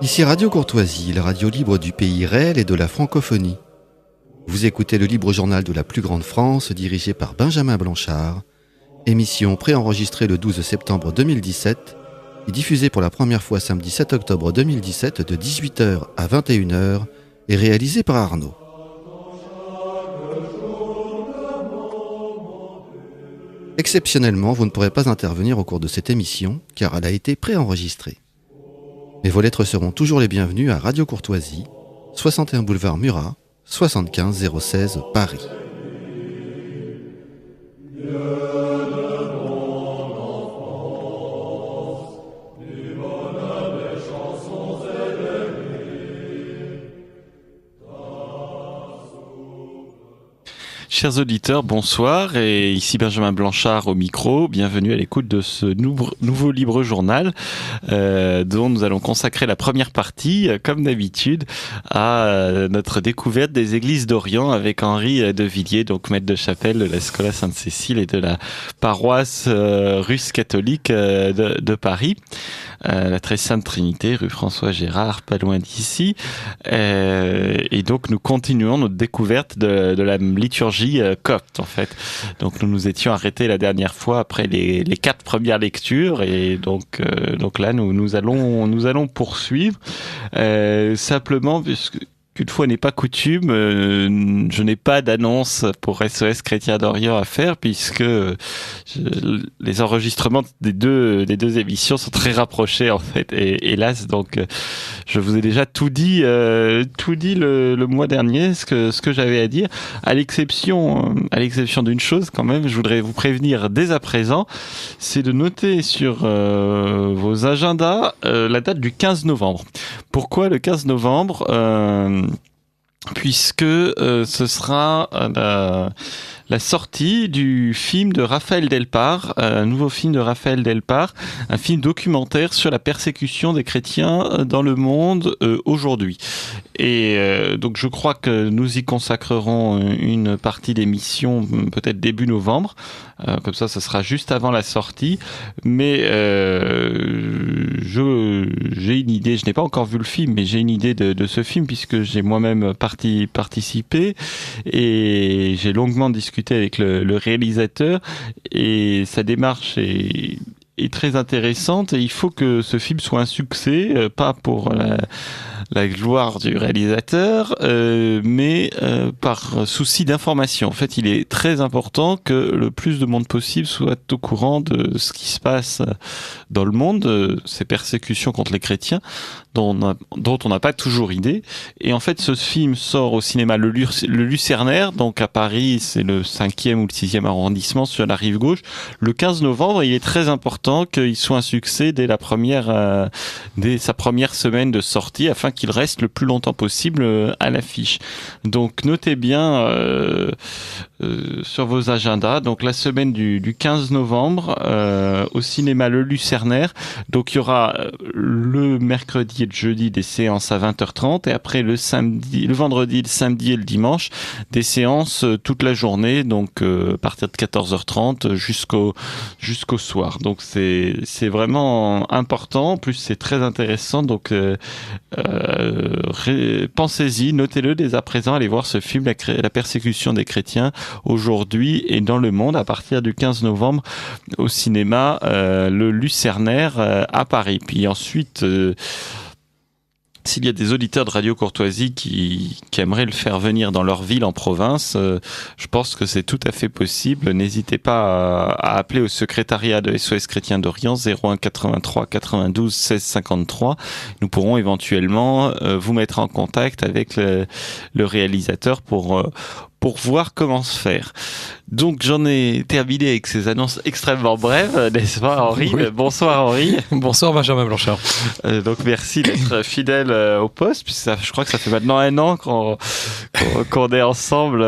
Ici Radio Courtoisie, la radio libre du pays réel et de la francophonie. Vous écoutez le libre journal de la plus grande France, dirigé par Benjamin Blanchard, émission préenregistrée le 12 septembre 2017 et diffusée pour la première fois samedi 7 octobre 2017 de 18h à 21h et réalisée par Arnaud. Exceptionnellement, vous ne pourrez pas intervenir au cours de cette émission car elle a été préenregistrée. Mais vos lettres seront toujours les bienvenues à Radio Courtoisie, 61 boulevard Murat, 75 016 Paris. Chers auditeurs, bonsoir, et ici Benjamin Blanchard au micro. Bienvenue à l'écoute de ce nouveau libre journal dont nous allons consacrer la première partie, comme d'habitude, à notre découverte des églises d'Orient avec Henri de Villiers, donc maître de chapelle de la Scola Sainte-Cécile et de la paroisse russe catholique de Paris. La Très Sainte Trinité, rue François Gérard, pas loin d'ici. Et donc nous continuons notre découverte de la liturgie copte en fait. Donc nous nous étions arrêtés la dernière fois après les 4 premières lectures et donc là nous allons poursuivre. Simplement puisque une fois n'est pas coutume, je n'ai pas d'annonce pour SOS Chrétien d'Orient à faire puisque les enregistrements des deux émissions sont très rapprochés en fait. Et hélas, donc je vous ai déjà tout dit le mois dernier ce que j'avais à dire, à l'exception d'une chose quand même. Je voudrais vous prévenir dès à présent, c'est de noter sur vos agendas la date du 15 novembre. Pourquoi le 15 novembre puisque ce sera la sortie du film de Raphaël Delpar, un nouveau film de Raphaël Delpar, un film documentaire sur la persécution des chrétiens dans le monde aujourd'hui. Et donc je crois que nous y consacrerons une partie d'émission, peut-être début novembre. Comme ça, ce sera juste avant la sortie. Mais j'ai une idée, je n'ai pas encore vu le film, mais j'ai une idée de ce film puisque j'ai moi-même participé et j'ai longuement discuté avec le réalisateur et sa démarche est très intéressante et il faut que ce film soit un succès, pas pour la gloire du réalisateur, mais par souci d'information. En fait, il est très important que le plus de monde possible soit au courant de ce qui se passe dans le monde, ces persécutions contre les chrétiens, dont on n'a pas toujours idée. Et en fait, ce film sort au cinéma le Lucernaire, donc à Paris, c'est le 5e ou le 6e arrondissement sur la rive gauche, le 15 novembre. Il est très important qu'il soit un succès dès sa première semaine de sortie, afin qu'il reste le plus longtemps possible à l'affiche. Donc notez bien sur vos agendas, donc la semaine du 15 novembre au cinéma Le Lucernaire. Donc il y aura le mercredi et le jeudi des séances à 20h30 et après le vendredi, le samedi et le dimanche des séances toute la journée, donc à partir de 14h30 jusqu'au soir. Donc c'est vraiment important, en plus c'est très intéressant, donc pensez-y, notez-le dès à présent, allez voir ce film, la persécution des chrétiens aujourd'hui et dans le monde, à partir du 15 novembre au cinéma le Lucernaire à Paris. Puis ensuite s'il y a des auditeurs de Radio Courtoisie qui aimeraient le faire venir dans leur ville en province, je pense que c'est tout à fait possible. N'hésitez pas à appeler au secrétariat de SOS Chrétien d'Orient 01 83 92 16 53. Nous pourrons éventuellement vous mettre en contact avec le réalisateur pour pour voir comment se faire. Donc j'en ai terminé avec ces annonces extrêmement brèves, n'est-ce pas Henri? Oui. Bonsoir Henri. Bonsoir Benjamin Blanchard. Donc merci d'être fidèle au poste, puisque je crois que ça fait maintenant 1 an qu'on est ensemble.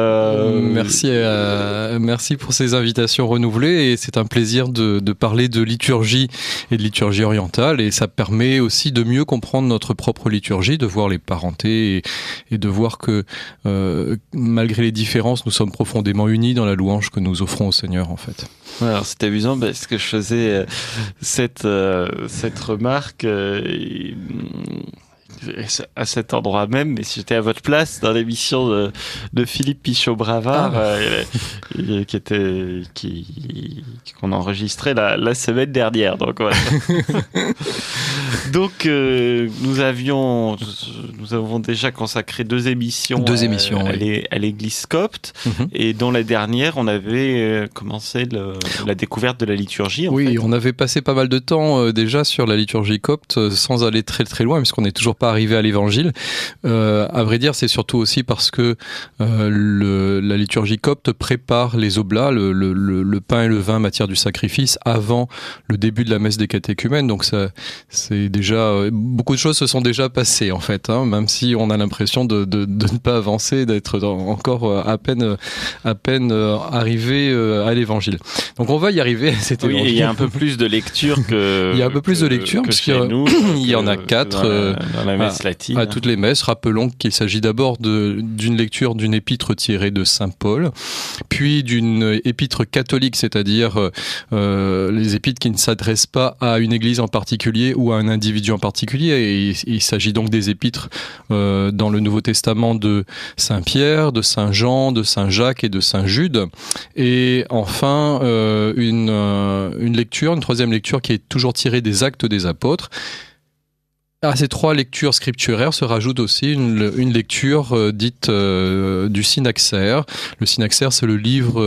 Merci pour ces invitations renouvelées, et c'est un plaisir de parler de liturgie et de liturgie orientale, et ça permet aussi de mieux comprendre notre propre liturgie, de voir les parentés et de voir que malgré les différences, nous sommes profondément unis dans la louange que nous offrons au Seigneur, en fait. Alors c'est amusant parce que je faisais cette remarque à cet endroit même, mais si j'étais à votre place dans l'émission de Philippe Pichot-Bravard, qu'on enregistrait la semaine dernière. Donc voilà. Donc nous avons déjà consacré 2 émissions, à l'église copte, et dans la dernière on avait commencé la découverte de la liturgie. Oui, on avait passé pas mal de temps déjà sur la liturgie copte sans aller très très loin, puisqu'on n'est toujours pas arrivé à l'évangile. À vrai dire, c'est surtout aussi parce que la liturgie copte prépare les oblats, le pain et le vin matière du sacrifice, avant le début de la messe des catéchumènes. Donc ça, c'est déjà beaucoup de choses se sont déjà passées en fait, même si on a l'impression de ne pas avancer, d'être encore à peine arrivé à l'évangile. Donc on va y arriver. Oui, il y a un peu plus de lecture que. Il y a un peu plus de lecture parce qu'il y en a 4 dans la messe latine. À toutes les messes. Rappelons qu'il s'agit d'abord d'une lecture d'une épître tirée de Saint Paul, puis d'une épître catholique, c'est-à-dire les épîtres qui ne s'adressent pas à une église en particulier ou à un individu en particulier. Et il s'agit donc des épîtres dans le Nouveau Testament de Saint Pierre, de Saint Jean, de Saint Jacques et de Saint Jude. Et enfin, une troisième lecture qui est toujours tirée des Actes des Apôtres. À ces 3 lectures scripturaires se rajoute aussi une lecture dite du synaxaire. Le synaxaire, c'est le livre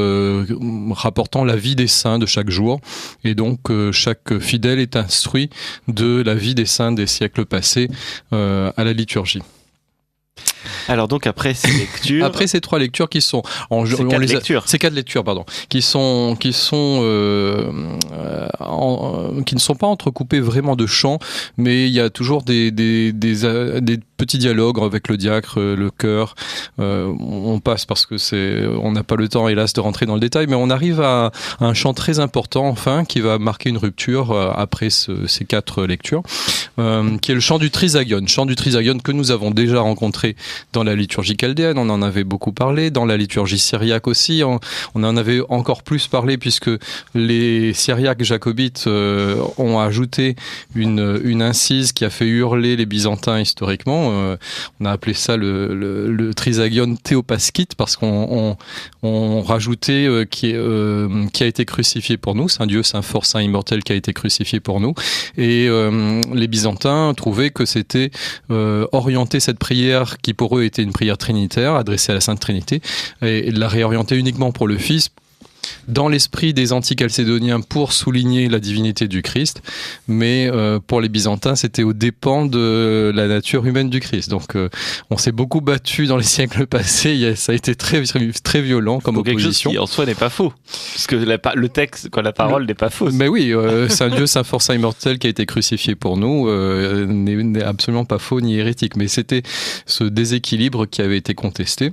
rapportant la vie des saints de chaque jour. Et donc, chaque fidèle est instruit de la vie des saints des siècles passés à la liturgie. Alors donc après ces lectures, après ces 3 lectures qui sont ces 4 lectures qui ne sont pas entrecoupées vraiment de chants, mais il y a toujours des petits dialogues avec le diacre, le chœur. On passe parce que on n'a pas le temps hélas de rentrer dans le détail, mais on arrive à un chant très important enfin qui va marquer une rupture après ces 4 lectures, qui est le chant du Trisagion que nous avons déjà rencontré dans la liturgie chaldéenne. On en avait beaucoup parlé, dans la liturgie syriaque aussi, on en avait encore plus parlé puisque les syriaques jacobites ont ajouté une incise qui a fait hurler les byzantins historiquement. On a appelé ça le Trisagion théopaskite parce qu'on rajoutait qui a été crucifié pour nous, Saint Dieu, Saint fort, Saint immortel qui a été crucifié pour nous. Et les byzantins trouvaient que c'était orienter cette prière qui pour eux était une prière trinitaire adressée à la Sainte Trinité et de la réorienter uniquement pour le Fils dans l'esprit des anti-chalcédoniens pour souligner la divinité du Christ, mais pour les Byzantins c'était aux dépens de la nature humaine du Christ. Donc on s'est beaucoup battu dans les siècles passés, ça a été très, très violent comme opposition. Quelque chose qui en soi n'est pas faux, parce que le texte, la parole n'est pas fausse. Mais oui, Saint Dieu, Saint fort, Saint immortel qui a été crucifié pour nous n'est absolument pas faux ni hérétique, mais c'était ce déséquilibre qui avait été contesté.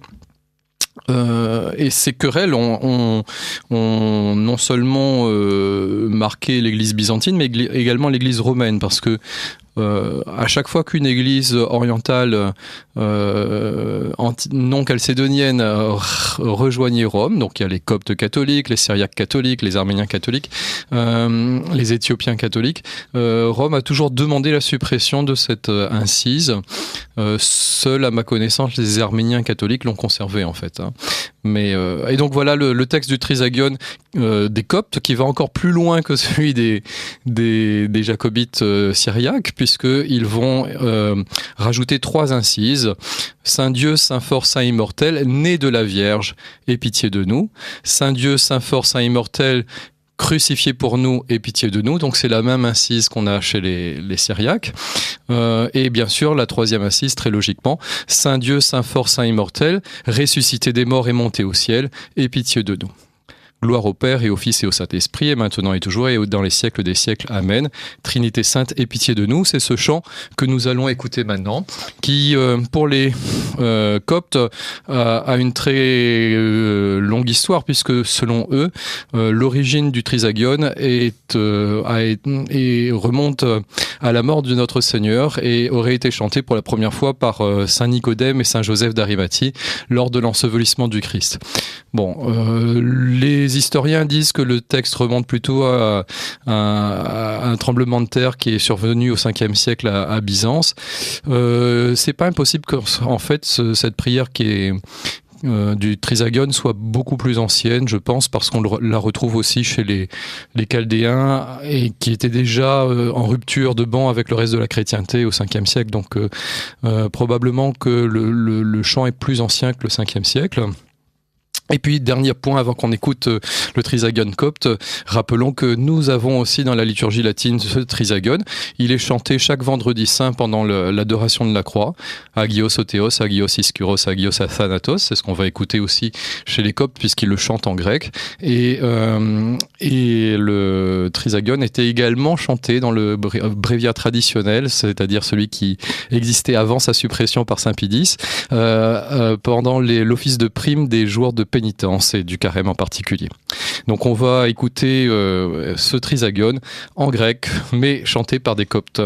Et ces querelles ont non seulement marqué l'église byzantine, mais également l'église romaine, parce que à chaque fois qu'une église orientale non chalcédonienne rejoignait Rome, donc il y a les coptes catholiques, les syriaques catholiques, les arméniens catholiques, les éthiopiens catholiques, Rome a toujours demandé la suppression de cette incise. Seul, à ma connaissance, les arméniens catholiques l'ont conservé en fait. Mais et donc voilà le texte du Trisagion des Coptes qui va encore plus loin que celui des Jacobites syriaques, puisqu'ils vont rajouter 3 incises. Saint Dieu, Saint fort, Saint immortel, né de la Vierge, aie pitié de nous. Saint Dieu, Saint fort, Saint immortel, crucifié pour nous et pitié de nous. Donc c'est la même incise qu'on a chez les Syriaques. Et bien sûr, la troisième incise, très logiquement, Saint Dieu, Saint fort, Saint immortel, ressuscité des morts et monté au ciel, et pitié de nous. Gloire au Père et au Fils et au Saint-Esprit, et maintenant et toujours et dans les siècles des siècles. Amen. Trinité sainte, aie pitié de nous. C'est ce chant que nous allons écouter maintenant, qui, pour les Coptes, a une très longue histoire, puisque selon eux, l'origine du Trisagion remonte à la mort de notre Seigneur et aurait été chantée pour la première fois par Saint Nicodème et Saint Joseph d'Arimathie lors de l'ensevelissement du Christ. Bon, les historiens disent que le texte remonte plutôt à un tremblement de terre qui est survenu au 5e siècle à Byzance. C'est pas impossible qu'en fait cette prière qui est du Trisagion soit beaucoup plus ancienne, je pense, parce qu'on la retrouve aussi chez les Chaldéens et qui étaient déjà en rupture de ban avec le reste de la chrétienté au 5e siècle. Donc probablement que le chant est plus ancien que le 5e siècle. Et puis, dernier point avant qu'on écoute le Trisagion copte, rappelons que nous avons aussi dans la liturgie latine ce Trisagion. Il est chanté chaque vendredi saint pendant l'adoration de la croix. Agios Otheos, Agios Iskuros, Agios Athanatos. C'est ce qu'on va écouter aussi chez les Coptes puisqu'ils le chantent en grec. Et le Trisagion était également chanté dans le bréviaire traditionnel, c'est-à-dire celui qui existait avant sa suppression par Saint Pie X, pendant l'office de prime des jours de pénitence et du carême en particulier. Donc on va écouter ce Trisagion en grec, mais chanté par des Coptes.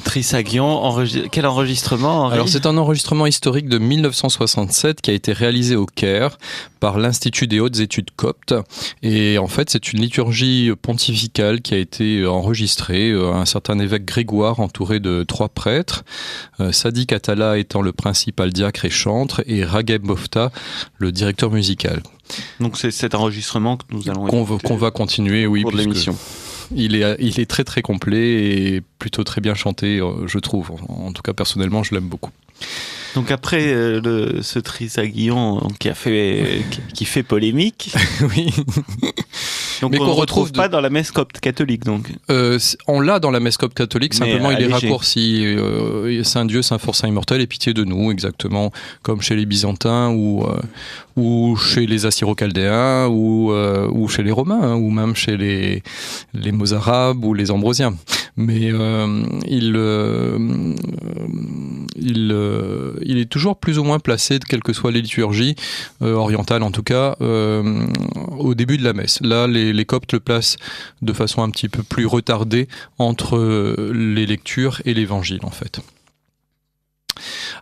Trisagion, quel enregistrement, Henri ? Alors c'est un enregistrement historique de 1967 qui a été réalisé au Caire par l'Institut des hautes études coptes. Et en fait c'est une liturgie pontificale qui a été enregistrée, un certain évêque Grégoire entouré de 3 prêtres, Sadiq Atala étant le principal diacre et chantre, et Rageb Bofta le directeur musical. Donc c'est cet enregistrement que nous allons qu'on va continuer, oui, pour l'émission. Il est très très complet et plutôt très bien chanté, je trouve. En tout cas, personnellement, je l'aime beaucoup. Donc après ce Trisagion qui fait polémique. Oui. Donc mais on qu'on ne retrouve pas de... dans la messe copte catholique, donc. On l'a dans la messe copte catholique, simplement il est raccourci. Saint Dieu, Saint fort, Saint immortel, et pitié de nous, exactement comme chez les Byzantins ou chez les Assyro-Chaldéens ou chez les Romains, hein, ou même chez les Mozarabes ou les Ambrosiens. Mais il est toujours plus ou moins placé, quelles que soient les liturgies orientales en tout cas, au début de la messe. Là, les coptes le placent de façon un petit peu plus retardée entre les lectures et l'évangile en fait.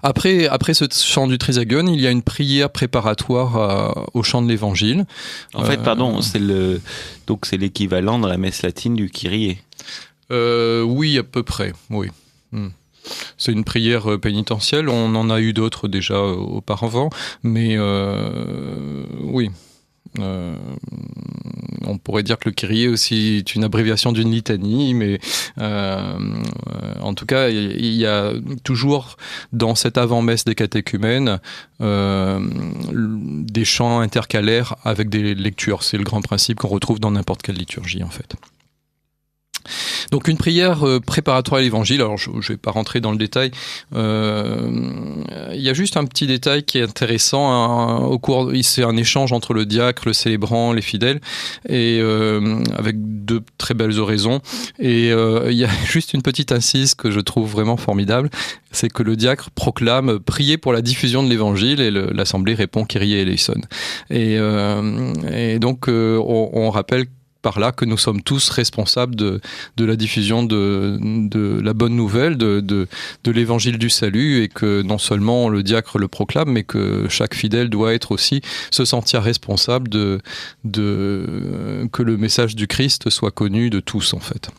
Après ce chant du Trisagion, il y a une prière préparatoire au chant de l'Évangile. En fait, pardon, c'est l'équivalent dans la messe latine du Kyrie. Oui, à peu près, oui. C'est une prière pénitentielle, on en a eu d'autres déjà auparavant, mais oui. On pourrait dire que le Kyrie aussi est une abréviation d'une litanie, mais en tout cas, il y a toujours dans cette avant-messe des catéchumènes des chants intercalaires avec des lectures. C'est le grand principe qu'on retrouve dans n'importe quelle liturgie en fait. Donc une prière préparatoire à l'évangile, alors je ne vais pas rentrer dans le détail, il y a juste un petit détail qui est intéressant, c'est un échange entre le diacre, le célébrant, les fidèles, et avec deux très belles oraisons, et il y a juste une petite incise que je trouve vraiment formidable, c'est que le diacre proclame « Priez pour la diffusion de l'évangile » et l'assemblée répond « Kyrie eleison ». Et donc on rappelle par là que nous sommes tous responsables de la diffusion de la bonne nouvelle, de l'évangile du salut, et que non seulement le diacre le proclame, mais que chaque fidèle doit être aussi se sentir responsable que le message du Christ soit connu de tous en fait.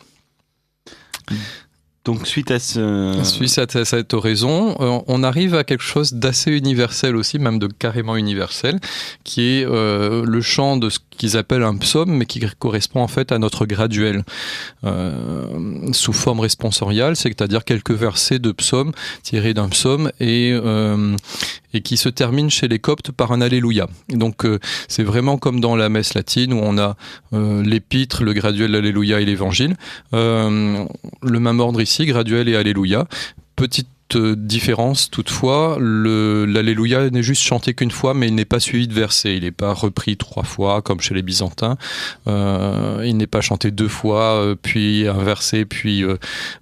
Donc suite à cette oraison, on arrive à quelque chose d'assez universel aussi, même de carrément universel, qui est le chant de ce qu'ils appellent un psaume, mais qui correspond en fait à notre graduel, sous forme responsoriale, c'est-à-dire quelques versets de psaume tirés d'un psaume et qui se termine chez les coptes par un Alléluia. Donc c'est vraiment comme dans la messe latine où on a l'épître, le graduel, l'Alléluia et l'évangile. Le même ordre ici, graduel et Alléluia. Petite différence toutefois, l'Alléluia n'est juste chanté qu'une fois, mais il n'est pas suivi de versets. Il n'est pas repris 3 fois comme chez les Byzantins. Il n'est pas chanté 2 fois, puis un verset, puis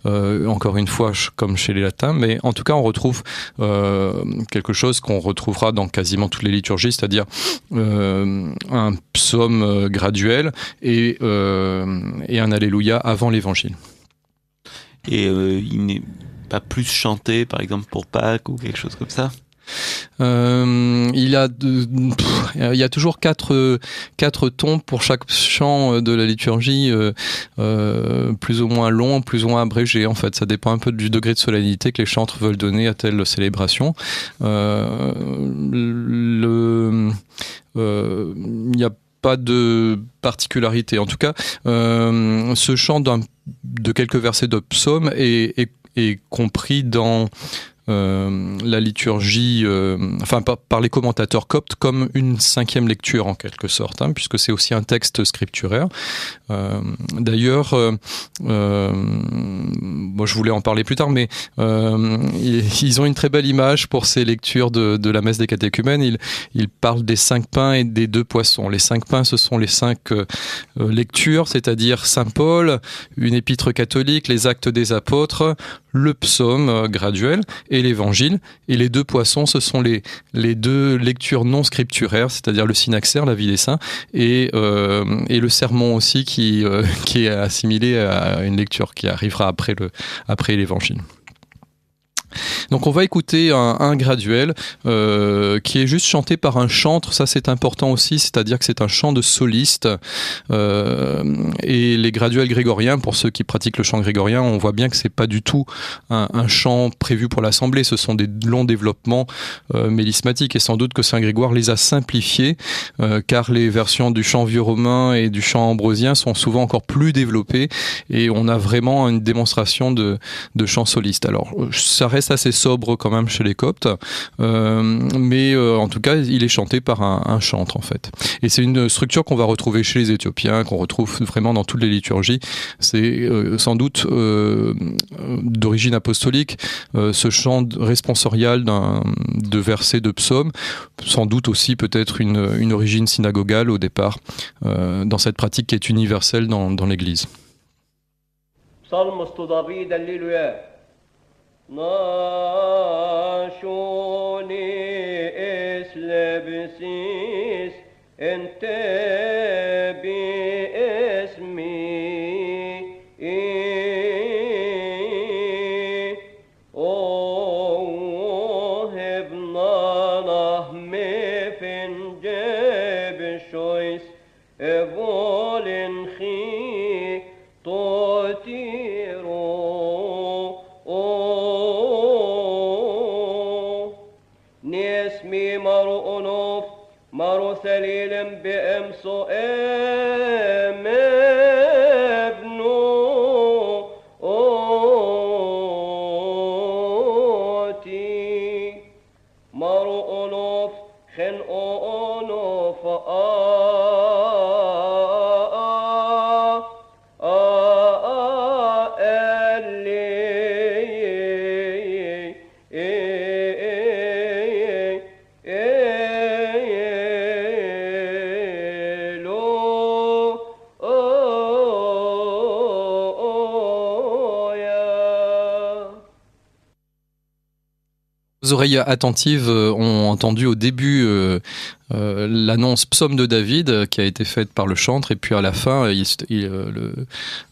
encore une fois comme chez les Latins. Mais en tout cas, on retrouve quelque chose qu'on retrouvera dans quasiment toutes les liturgies, c'est-à-dire un psaume graduel et un Alléluia avant l'Évangile. Et il n'est pas plus chanté, par exemple, pour Pâques ou quelque chose comme ça? Il y a toujours 4 tons pour chaque chant de la liturgie, plus ou moins long, plus ou moins abrégé. En fait, ça dépend un peu du degré de solennité que les chantres veulent donner à telle célébration. Il n'y a pas de particularité. En tout cas, ce chant de quelques versets de psaume est compris dans la liturgie, par les commentateurs coptes, comme une 5e lecture en quelque sorte, puisque c'est aussi un texte scripturaire. D'ailleurs, je voulais en parler plus tard, mais ils ont une très belle image pour ces lectures de la messe des catéchumènes. Ils parlent des 5 pains et des 2 poissons. Les 5 pains, ce sont les 5 lectures, c'est-à-dire Saint Paul, une épître catholique, les Actes des apôtres, le psaume graduel et l'évangile. Et les 2 poissons, ce sont les 2 lectures non scripturaires, c'est-à-dire le synaxaire, la vie des saints, et le sermon aussi qui est assimilé à une lecture qui arrivera après l'évangile. Donc on va écouter un graduel qui est juste chanté par un chantre, ça c'est important aussi, c'est-à-dire que c'est un chant de soliste, et les graduels grégoriens, pour ceux qui pratiquent le chant grégorien, on voit bien que c'est pas du tout un chant prévu pour l'assemblée, ce sont des longs développements mélismatiques, et sans doute que Saint Grégoire les a simplifiés, car les versions du chant vieux romain et du chant ambrosien sont souvent encore plus développées, et on a vraiment une démonstration de chant soliste. Alors ça reste reste assez sobre quand même chez les Coptes, mais en tout cas, il est chanté par un chantre en fait. Et c'est une structure qu'on va retrouver chez les Éthiopiens, qu'on retrouve vraiment dans toutes les liturgies. C'est sans doute d'origine apostolique, ce chant responsorial de versets de psaumes, sans doute aussi peut-être une origine synagogale au départ, dans cette pratique qui est universelle dans l'Église. Psalmos to David, Alléluia. Nashoni eslebsis ente bi esmi o hebna nahme finjeb shois evolin khi Maro selilim bi emso emebnu oti Maro onof khen onof Les oreilles attentives ont entendu au début l'annonce Psaume de David qui a été faite par le chantre, et puis à la fin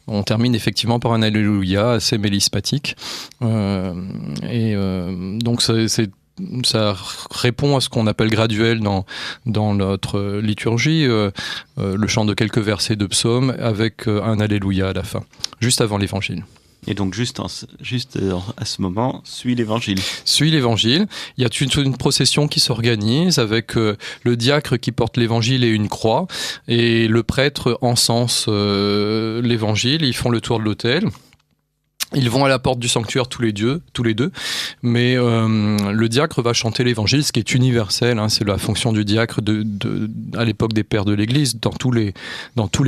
on termine effectivement par un Alléluia assez mélismatique, donc ça répond à ce qu'on appelle graduel dans notre liturgie, le chant de quelques versets de psaume avec un Alléluia à la fin, juste avant l'évangile. Et donc juste à ce moment, suit l'évangile. Suit l'évangile. Il y a toute une procession qui s'organise avec le diacre qui porte l'évangile et une croix, et le prêtre encense l'évangile. Ils font le tour de l'autel. Ils vont à la porte du sanctuaire tous les deux, mais le diacre va chanter l'évangile, ce qui est universel, hein, c'est la fonction du diacre à l'époque des pères de l'Église, dans tous les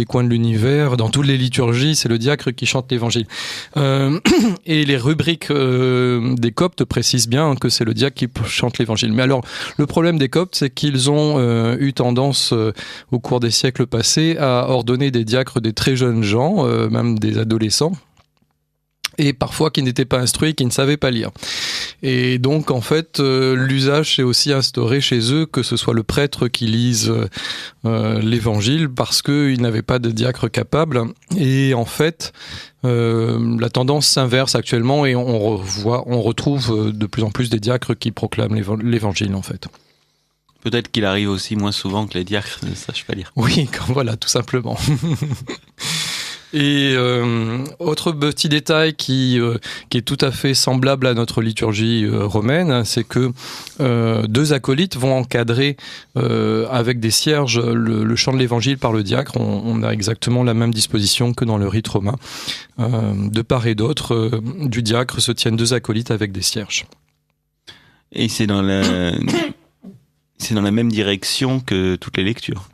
coins de l'univers, dans toutes les liturgies, c'est le diacre qui chante l'évangile. Et les rubriques des Coptes précisent bien que c'est le diacre qui chante l'évangile. Mais alors, le problème des Coptes, c'est qu'ils ont eu tendance, au cours des siècles passés, à ordonner des diacres des très jeunes gens, même des adolescents, et parfois qui n'étaient pas instruits, qui ne savaient pas lire. Et donc, en fait, l'usage s'est aussi instauré chez eux que ce soit le prêtre qui lise l'évangile, parce qu'ils n'avaient pas de diacre capable. Et en fait, la tendance s'inverse actuellement, et on retrouve de plus en plus des diacres qui proclament l'évangile, en fait. Peut-être qu'il arrive aussi moins souvent que les diacres ne sachent pas lire. Oui, voilà, tout simplement. Et autre petit détail qui est tout à fait semblable à notre liturgie romaine, c'est que deux acolytes vont encadrer avec des cierges le chant de l'évangile par le diacre. On a exactement la même disposition que dans le rite romain. De part et d'autre du diacre se tiennent deux acolytes avec des cierges. Et c'est dans la même direction que toutes les lectures.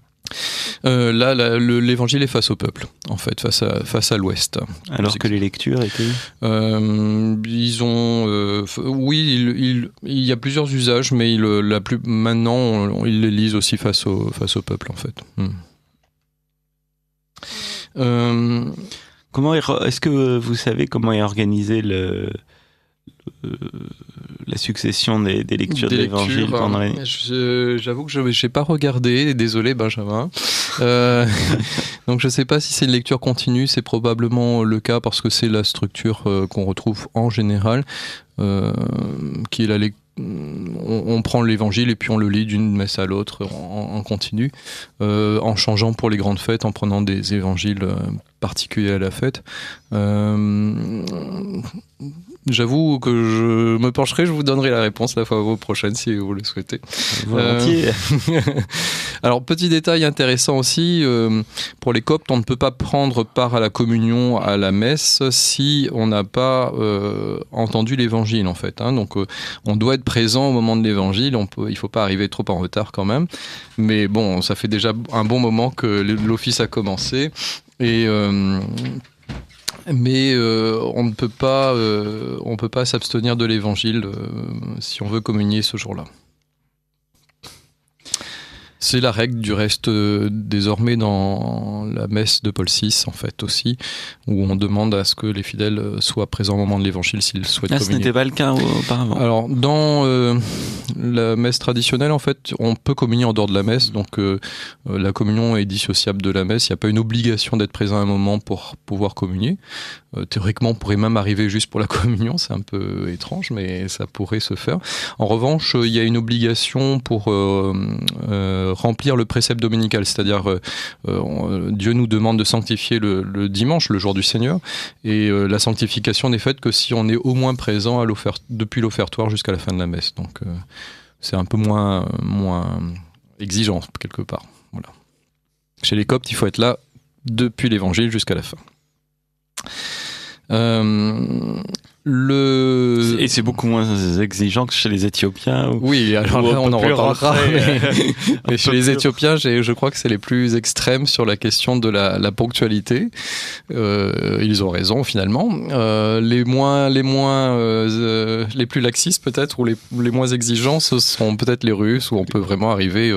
L'évangile est face au peuple, en fait, face à l'ouest. Alors que les lectures étaient ils ont... oui, il y a plusieurs usages, mais maintenant, ils les lisent aussi face au peuple, en fait. Est-ce que vous savez comment est organisé la succession des lectures de l'évangile pendant les... J'avoue que je n'ai pas regardé, désolé Benjamin. Donc je ne sais pas si c'est une lecture continue, c'est probablement le cas parce que c'est la structure qu'on retrouve en général, qui est la lecture. On prend l'évangile et puis on le lit d'une messe à l'autre en continu, en changeant pour les grandes fêtes, en prenant des évangiles particuliers à la fête. J'avoue que je me pencherai, je vous donnerai la réponse la fois prochaine si vous le souhaitez. Volontiers. Alors, petit détail intéressant aussi, pour les coptes, on ne peut pas prendre part à la communion, à la messe, si on n'a pas entendu l'évangile, en fait. Hein. Donc, on doit être présent au moment de l'évangile, il ne faut pas arriver trop en retard quand même. Mais bon, ça fait déjà un bon moment que l'office a commencé. Mais on ne peut pas s'abstenir de l'évangile si on veut communier ce jour-là. C'est la règle du reste désormais dans la messe de Paul VI en fait aussi, où on demande à ce que les fidèles soient présents au moment de l'évangile s'ils souhaitent communier. Ce n'était pas le cas auparavant. Alors dans la messe traditionnelle en fait, on peut communier en dehors de la messe, donc la communion est dissociable de la messe. Il n'y a pas une obligation d'être présent à un moment pour pouvoir communier. Théoriquement, on pourrait même arriver juste pour la communion, c'est un peu étrange, mais ça pourrait se faire. En revanche, il y a une obligation pour remplir le précepte dominical, c'est-à-dire Dieu nous demande de sanctifier le dimanche, le jour du Seigneur, et la sanctification n'est faite que si on est au moins présent depuis l'offertoire jusqu'à la fin de la messe. Donc c'est un peu moins exigeant quelque part. Voilà. Chez les coptes, il faut être là depuis l'évangile jusqu'à la fin. Et c'est beaucoup moins exigeant que chez les Éthiopiens. Oui, alors là, on en reparlera. Mais chez les Éthiopiens, je crois que c'est les plus extrêmes sur la question de la ponctualité. Ils ont raison, finalement. Les plus laxistes, peut-être, ou les moins exigeants, ce sont peut-être les Russes, où on peut vraiment arriver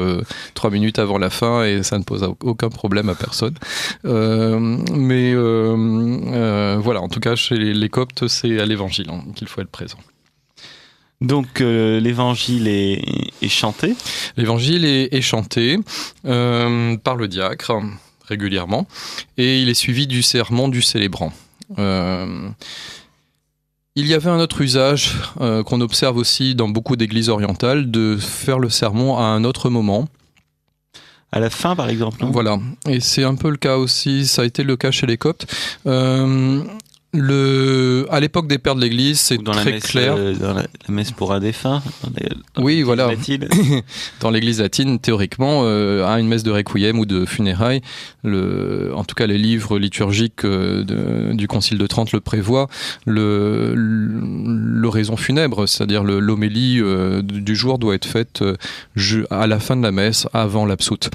3 minutes avant la fin et ça ne pose aucun problème à personne. Voilà, en tout cas, chez les Coptes, c'est à l'évangile qu'il faut être présent. Donc l'évangile est chanté. L'évangile est chanté par le diacre régulièrement et il est suivi du sermon du célébrant. Il y avait un autre usage qu'on observe aussi dans beaucoup d'églises orientales de faire le sermon à un autre moment. À la fin, par exemple. Non ? Voilà, et c'est un peu le cas aussi, ça a été le cas chez les Coptes. À l'époque des pères de l'Église, c'est très clair. Dans la messe pour un défunt. Oui, voilà. Dans l'Église latine, théoriquement, à une messe de requiem ou de funérailles, en tout cas les livres liturgiques du Concile de Trente le prévoient, l'oraison funèbre, c'est-à-dire l'homélie du jour doit être faite à la fin de la messe, avant l'absoute.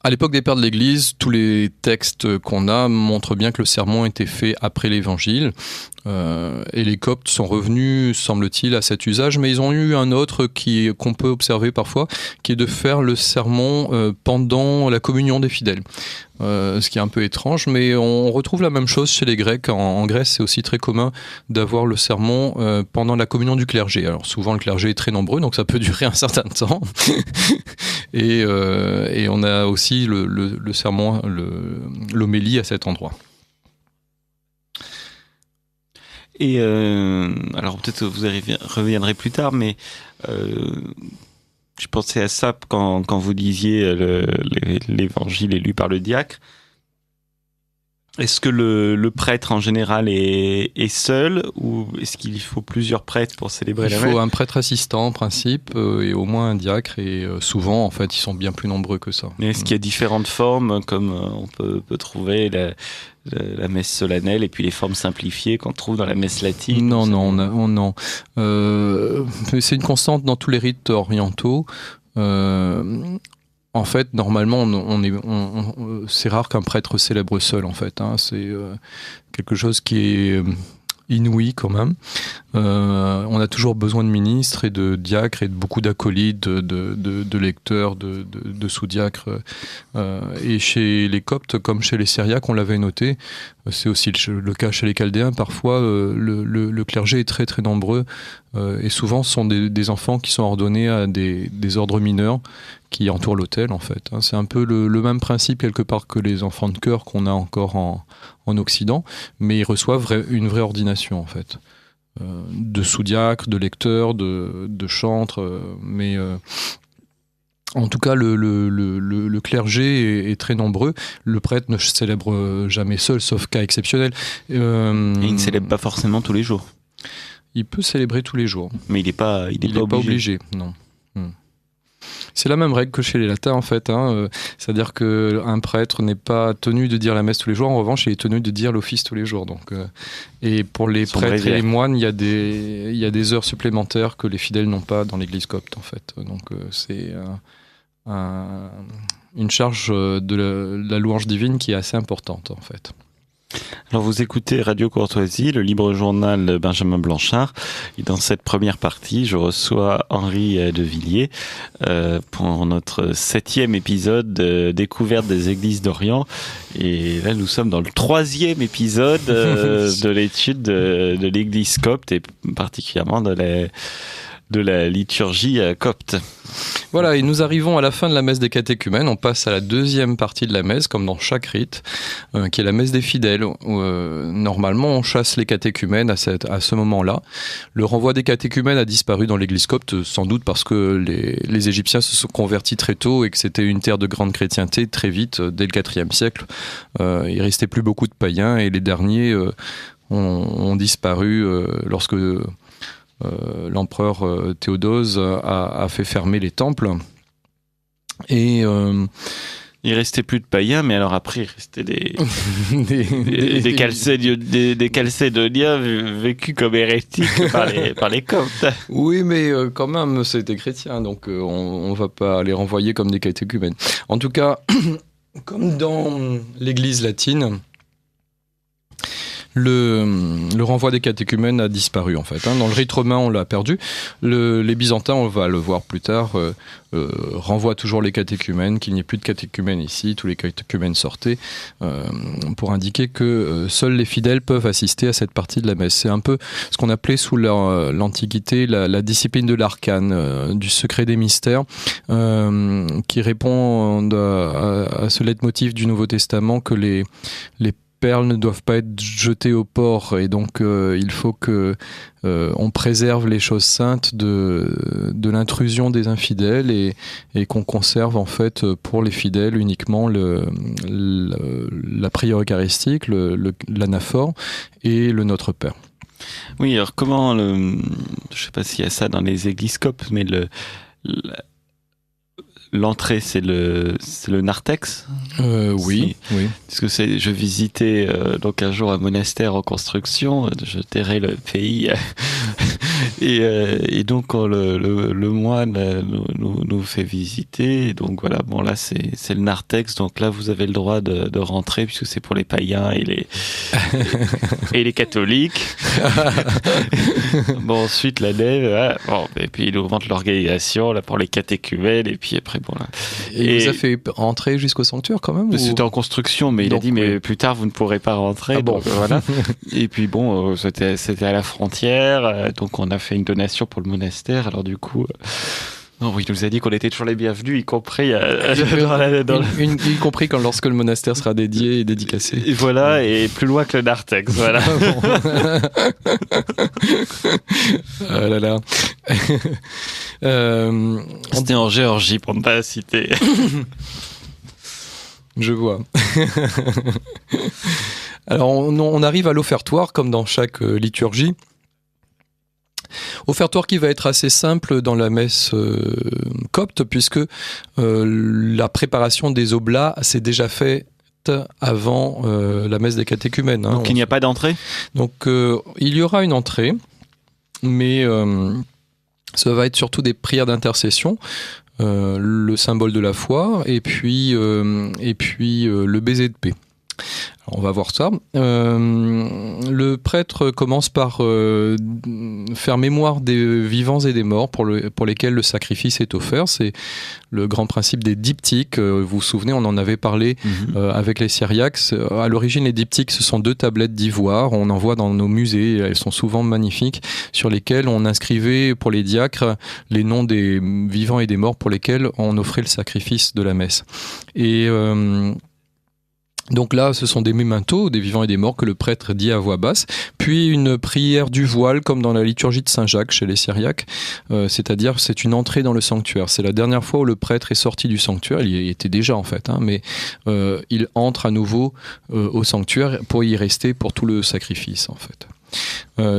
À l'époque des pères de l'Église, tous les textes qu'on a montrent bien que le sermon était fait après l'Évangile. Et les Coptes sont revenus, semble-t-il, à cet usage, mais ils ont eu un autre qu'on peut observer parfois, qui est de faire le sermon pendant la communion des fidèles. Ce qui est un peu étrange, mais on retrouve la même chose chez les Grecs. En Grèce, c'est aussi très commun d'avoir le sermon pendant la communion du clergé. Alors souvent, le clergé est très nombreux, donc ça peut durer un certain temps. Et on a aussi le sermon, l'homélie à cet endroit. Et alors peut-être que vous reviendrez plus tard, mais je pensais à ça quand vous disiez l'évangile est lu par le diacre. Est-ce que le prêtre en général est seul ou est-ce qu'il faut plusieurs prêtres pour célébrer la messe ? Il faut un prêtre assistant en principe et au moins un diacre et souvent en fait ils sont bien plus nombreux que ça. Mais est-ce qu'il y a différentes formes comme on peut trouver la messe solennelle et puis les formes simplifiées qu'on trouve dans la messe latine? Non. C'est une constante dans tous les rites orientaux. En fait, normalement, c'est rare qu'un prêtre célèbre seul, en fait. Hein. C'est quelque chose qui est inouï, quand même. On a toujours besoin de ministres et de diacres et de beaucoup d'acolytes, de lecteurs, de sous-diacres. Et chez les Coptes, comme chez les Syriaques, on l'avait noté, c'est aussi le cas chez les Chaldéens. Parfois, le clergé est très, très nombreux. Et souvent, ce sont des enfants qui sont ordonnés à des ordres mineurs qui entourent l'autel, en fait. C'est un peu le même principe, quelque part, que les enfants de chœur qu'on a encore en Occident, mais ils reçoivent une vraie ordination, en fait. De sous-diacres, de lecteurs, de chantres, mais En tout cas, le clergé est très nombreux. Le prêtre ne célèbre jamais seul, sauf cas exceptionnel. Et il ne célèbre pas forcément tous les jours. Il peut célébrer tous les jours. Mais il n'est pas obligé. Non. C'est la même règle que chez les latins en fait. C'est-à-dire qu'un prêtre n'est pas tenu de dire la messe tous les jours. En revanche, il est tenu de dire l'office tous les jours. Donc, et pour les prêtres et les moines, il y a des heures supplémentaires que les fidèles n'ont pas dans l'église copte en fait. Donc c'est une charge de la louange divine qui est assez importante en fait. Alors vous écoutez Radio Courtoisie, le libre journal de Benjamin Blanchard. Et dans cette première partie, je reçois Henri de Villiers pour notre 7e épisode de Découverte des églises d'Orient. Et là, nous sommes dans le 3e épisode de l'étude de l'église copte et particulièrement de la liturgie copte. Voilà, et nous arrivons à la fin de la messe des catéchumènes. On passe à la deuxième partie de la messe, comme dans chaque rite, qui est la messe des fidèles. Normalement, on chasse les catéchumènes à ce moment-là. Le renvoi des catéchumènes a disparu dans l'église copte, sans doute parce que les Égyptiens se sont convertis très tôt et que c'était une terre de grande chrétienté très vite, dès le IVe siècle. Il restait plus beaucoup de païens et les derniers ont disparu lorsque l'empereur Théodose a fait fermer les temples. Et il restait plus de païens, mais alors après, il restait des Chalcédoniens vécus comme hérétiques par les Coptes. Oui, mais quand même, c'était chrétien, donc on va pas les renvoyer comme des catéchumènes. En tout cas, comme dans l'église latine, le renvoi des catéchumènes a disparu en fait. Dans le rite romain, on l'a perdu. Les Byzantins, on va le voir plus tard, renvoient toujours les catéchumènes, qu'il n'y ait plus de catéchumènes ici, tous les catéchumènes sortaient, pour indiquer que seuls les fidèles peuvent assister à cette partie de la messe. C'est un peu ce qu'on appelait sous l'Antiquité la discipline de l'arcane, du secret des mystères, qui répond à ce leitmotiv du Nouveau Testament que les perles ne doivent pas être jetées au port et donc il faut que on préserve les choses saintes de l'intrusion des infidèles et qu'on conserve en fait pour les fidèles uniquement la prière eucharistique, l'anaphore et le Notre Père. Oui, alors comment je sais pas s'il y a ça dans les églises coptes, mais l'entrée, c'est le narthex. Oui. Parce que je visitais donc un jour un monastère en construction. Je terrais le pays et donc quand le moine nous fait visiter. Donc voilà, bon là c'est le narthex. Donc là vous avez le droit de rentrer puisque c'est pour les païens et les catholiques. Bon ensuite la nef, voilà. Bon, et puis il nous montre l'organisation là pour les catéchumènes et puis après bon là. Et il vous a fait entrer jusqu'au sanctuaire quand même C'était en construction, mais donc, il a dit mais plus tard vous ne pourrez pas rentrer. Ah bon. Donc, voilà. Et puis bon, c'était à la frontière, donc on a fait une donation pour le monastère. Alors du coup, non, il nous a dit qu'on était toujours les bienvenus, y compris y compris lorsque le monastère sera dédié et dédicacé. Et voilà, et plus loin que le narthex. Voilà. Ah là là. C'était en Géorgie pour ne pas citer. Je vois. Alors on arrive à l'offertoire comme dans chaque liturgie. Offertoire qui va être assez simple dans la messe copte puisque la préparation des oblats s'est déjà faite avant la messe des catéchumènes. Donc il n'y a pas d'entrée ? Donc il y aura une entrée, mais ça va être surtout des prières d'intercession, le symbole de la foi et puis le baiser de paix. Alors, on va voir ça. Le prêtre commence par faire mémoire des vivants et des morts pour lesquels le sacrifice est offert. C'est le grand principe des diptyques. Vous vous souvenez, on en avait parlé avec les Syriaques. À l'origine, les diptyques, ce sont 2 tablettes d'ivoire. On en voit dans nos musées. Elles sont souvent magnifiques, sur lesquelles on inscrivait pour les diacres les noms des vivants et des morts pour lesquels on offrait le sacrifice de la messe. Et Donc là, ce sont des mémentos, des vivants et des morts, que le prêtre dit à voix basse, puis une prière du voile, comme dans la liturgie de Saint-Jacques chez les Syriaques, c'est-à-dire c'est une entrée dans le sanctuaire. C'est la dernière fois où le prêtre est sorti du sanctuaire, il y était déjà en fait, mais il entre à nouveau au sanctuaire pour y rester pour tout le sacrifice en fait.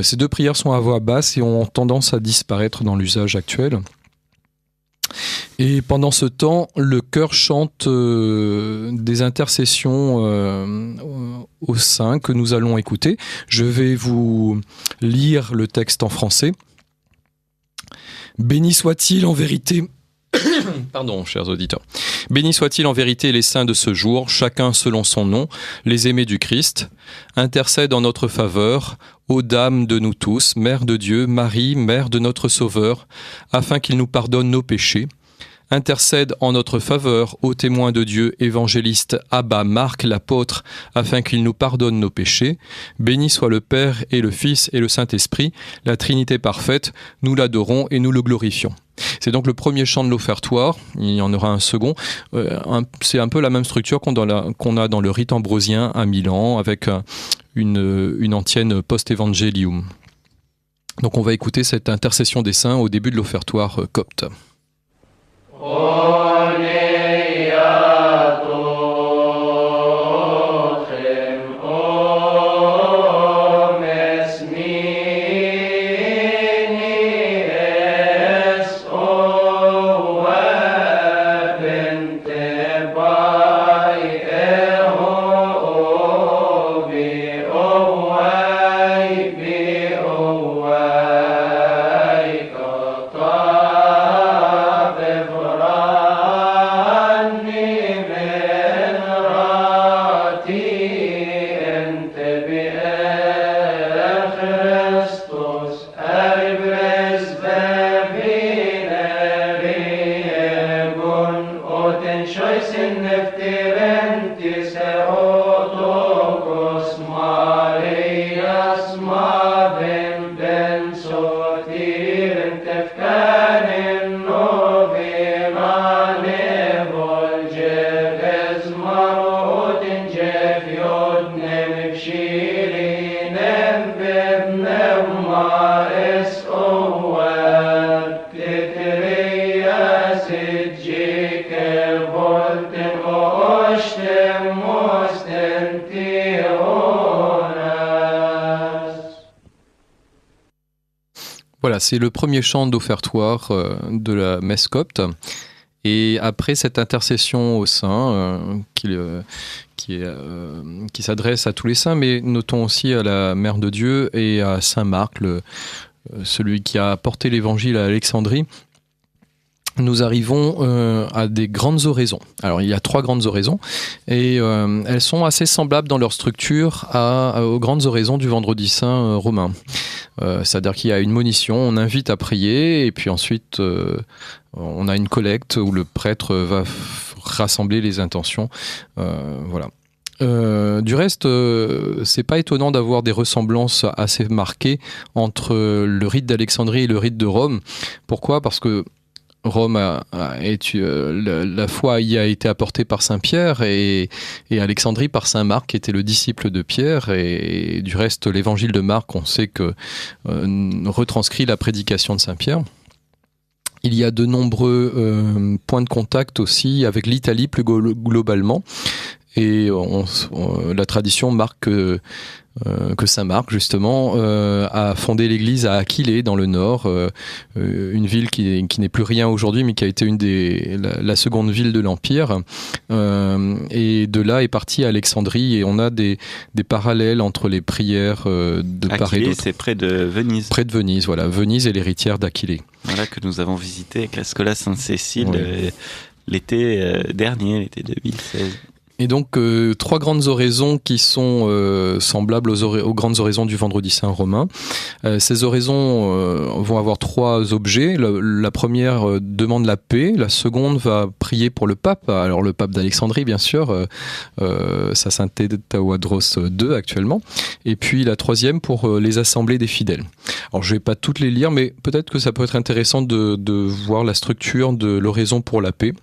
Ces deux prières sont à voix basse et ont tendance à disparaître dans l'usage actuel. Et pendant ce temps, le chœur chante des intercessions aux saints que nous allons écouter. Je vais vous lire le texte en français. Béni soit-il en vérité... Pardon, chers auditeurs. Béni soit-il en vérité les saints de ce jour, chacun selon son nom, les aimés du Christ. Intercède en notre faveur, ô Dame de nous tous, Mère de Dieu, Marie, Mère de notre Sauveur, afin qu'il nous pardonne nos péchés. Intercède en notre faveur, ô témoin de Dieu, évangéliste Abba, Marc, l'apôtre, afin qu'il nous pardonne nos péchés. Béni soit le Père et le Fils et le Saint-Esprit, la Trinité parfaite, nous l'adorons et nous le glorifions. C'est donc le premier chant de l'offertoire, il y en aura un second. C'est un peu la même structure qu'on a dans le rite ambrosien à Milan, avec une antienne post-évangélium. Donc on va écouter cette intercession des saints au début de l'offertoire copte. Voilà, c'est le premier chant d'offertoire de la messe copte. Et après cette intercession aux saints, qui s'adresse à tous les saints, mais notons aussi à la Mère de Dieu et à Saint Marc, celui qui a porté l'évangile à Alexandrie, nous arrivons à des grandes oraisons. Alors il y a 3 grandes oraisons et elles sont assez semblables dans leur structure aux grandes oraisons du Vendredi Saint romain. C'est-à-dire qu'il y a une monition, on invite à prier et puis ensuite on a une collecte où le prêtre va rassembler les intentions. Voilà. Du reste, c'est pas étonnant d'avoir des ressemblances assez marquées entre le rite d'Alexandrie et le rite de Rome. Pourquoi ? Parce que Rome la foi y a été apportée par Saint Pierre et Alexandrie par Saint Marc, qui était le disciple de Pierre. Et du reste, l'évangile de Marc, on sait que retranscrit la prédication de Saint Pierre. Il y a de nombreux points de contact aussi avec l'Italie plus globalement. Et la tradition marque que Saint Marc, justement, a fondé l'église à Aquilée, dans le nord, une ville qui n'est plus rien aujourd'hui, mais qui a été la seconde ville de l'Empire. Et de là est parti à Alexandrie, et on a des parallèles entre les prières de part et d'autre. Aquilée, c'est près de Venise. Près de Venise, voilà. Venise est l'héritière d'Aquilée. Voilà, que nous avons visité avec la Schola Sainte-Cécile l'été dernier, l'été 2016. Et donc, 3 grandes oraisons qui sont semblables aux grandes oraisons du Vendredi Saint romain. Ces oraisons vont avoir 3 objets. La première demande la paix. La seconde va prier pour le pape. Alors, le pape d'Alexandrie, bien sûr, sa sainteté Tawadros II actuellement. Et puis, la troisième pour les assemblées des fidèles. Alors, je vais pas toutes les lire, mais peut-être que ça peut être intéressant de voir la structure de l'oraison pour la paix.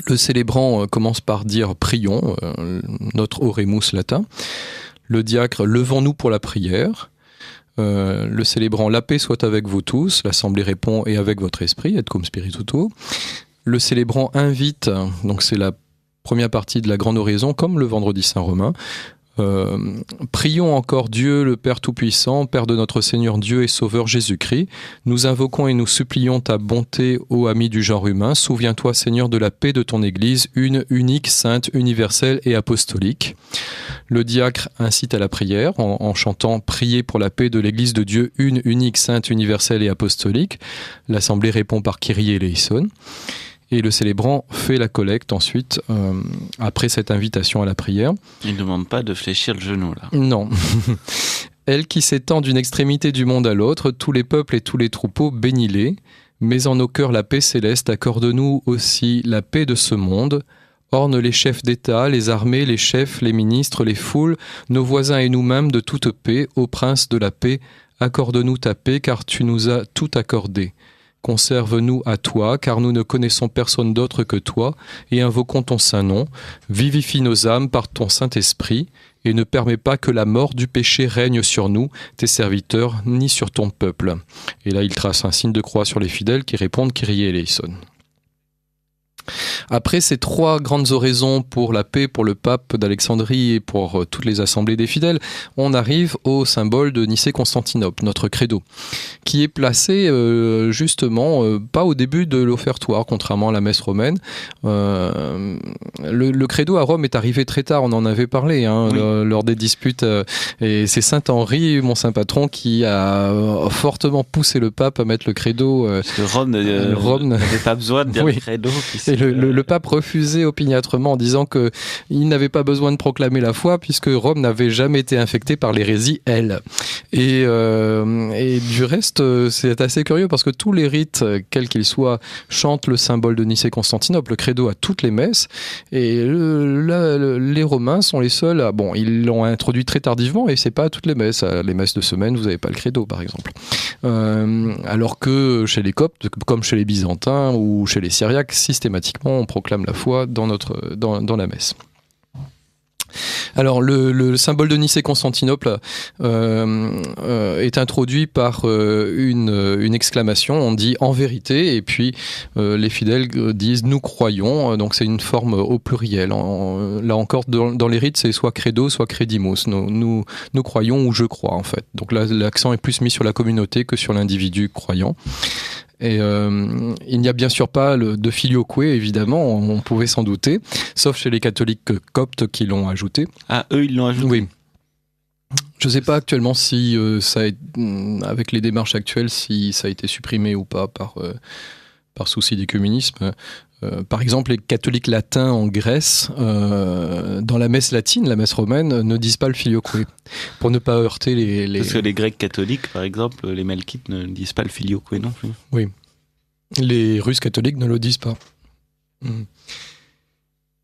Le célébrant commence par dire « prions », notre oremus latin. Le diacre « levons-nous pour la prière ». Le célébrant « la paix soit avec vous tous ». L'assemblée répond « et avec votre esprit », et cum spiritu tuo. Le célébrant invite, donc c'est la première partie de la grande oraison, comme le vendredi saint romain. Prions encore Dieu, le Père Tout-Puissant, Père de notre Seigneur Dieu et Sauveur Jésus-Christ. Nous invoquons et nous supplions ta bonté, ô ami du genre humain. Souviens-toi, Seigneur, de la paix de ton Église, une, unique, sainte, universelle et apostolique. Le diacre incite à la prière en chantant « Priez pour la paix de l'Église de Dieu, une, unique, sainte, universelle et apostolique ». L'Assemblée répond par « Kyrie eleison ». Et le célébrant fait la collecte ensuite, après cette invitation à la prière. Il ne demande pas de fléchir le genou, là. Non. Elle qui s'étend d'une extrémité du monde à l'autre, tous les peuples et tous les troupeaux, bénis-les. Mets en nos cœurs la paix céleste, accorde-nous aussi la paix de ce monde. Orne les chefs d'État, les armées, les chefs, les ministres, les foules, nos voisins et nous-mêmes de toute paix. Ô prince de la paix, accorde-nous ta paix, car tu nous as tout accordé. Conserve-nous à toi, car nous ne connaissons personne d'autre que toi, et invoquons ton saint nom. Vivifie nos âmes par ton Saint-Esprit, et ne permets pas que la mort du péché règne sur nous, tes serviteurs, ni sur ton peuple. Et là, il trace un signe de croix sur les fidèles qui répondent « Kyrie eleison ». Après ces trois grandes oraisons pour la paix, pour le pape d'Alexandrie et pour toutes les assemblées des fidèles, on arrive au symbole de Nicée-Constantinople, notre credo, qui est placé justement pas au début de l'offertoire, contrairement à la messe romaine. Le credo à Rome est arrivé très tard, on en avait parlé oui. Lors des disputes, et c'est Saint Henri, mon saint patron, qui a fortement poussé le pape à mettre le credo. Parce que Rome n'avait pas besoin de dire oui. le credo. Et le pape refusait opiniâtrement en disant qu'il n'avait pas besoin de proclamer la foi puisque Rome n'avait jamais été infectée par l'hérésie, elle. Et du reste, c'est assez curieux parce que tous les rites, quels qu'ils soient, chantent le symbole de Nicée-Constantinople, le credo à toutes les messes. Et les Romains sont les seuls, ils l'ont introduit très tardivement et c'est pas à toutes les messes. À les messes de semaine, vous n'avez pas le credo, par exemple. Alors que chez les Coptes, comme chez les Byzantins ou chez les Syriaques, systématiquement, on proclame la foi dans la messe. Alors, le symbole de Nicée-Constantinople est introduit par une exclamation, on dit « en vérité », et puis les fidèles disent « nous croyons », donc c'est une forme au pluriel. Là encore, dans les rites, c'est soit credo, soit credimus, nous croyons ou je crois en fait. Donc là, l'accent est plus mis sur la communauté que sur l'individu croyant. Et il n'y a bien sûr pas de filioque, évidemment, on pouvait s'en douter, sauf chez les catholiques coptes qui l'ont ajouté. Ah, eux, ils l'ont ajouté. Oui. Je ne sais pas actuellement si avec les démarches actuelles, si ça a été supprimé ou pas par souci d'écuménisme. Par exemple, les catholiques latins en Grèce, dans la messe latine, la messe romaine, ne disent pas le filioque, pour ne pas heurter les... Parce que les Grecs catholiques, par exemple, les Melkites ne disent pas le filioque non plus. Oui. Les Russes catholiques ne le disent pas.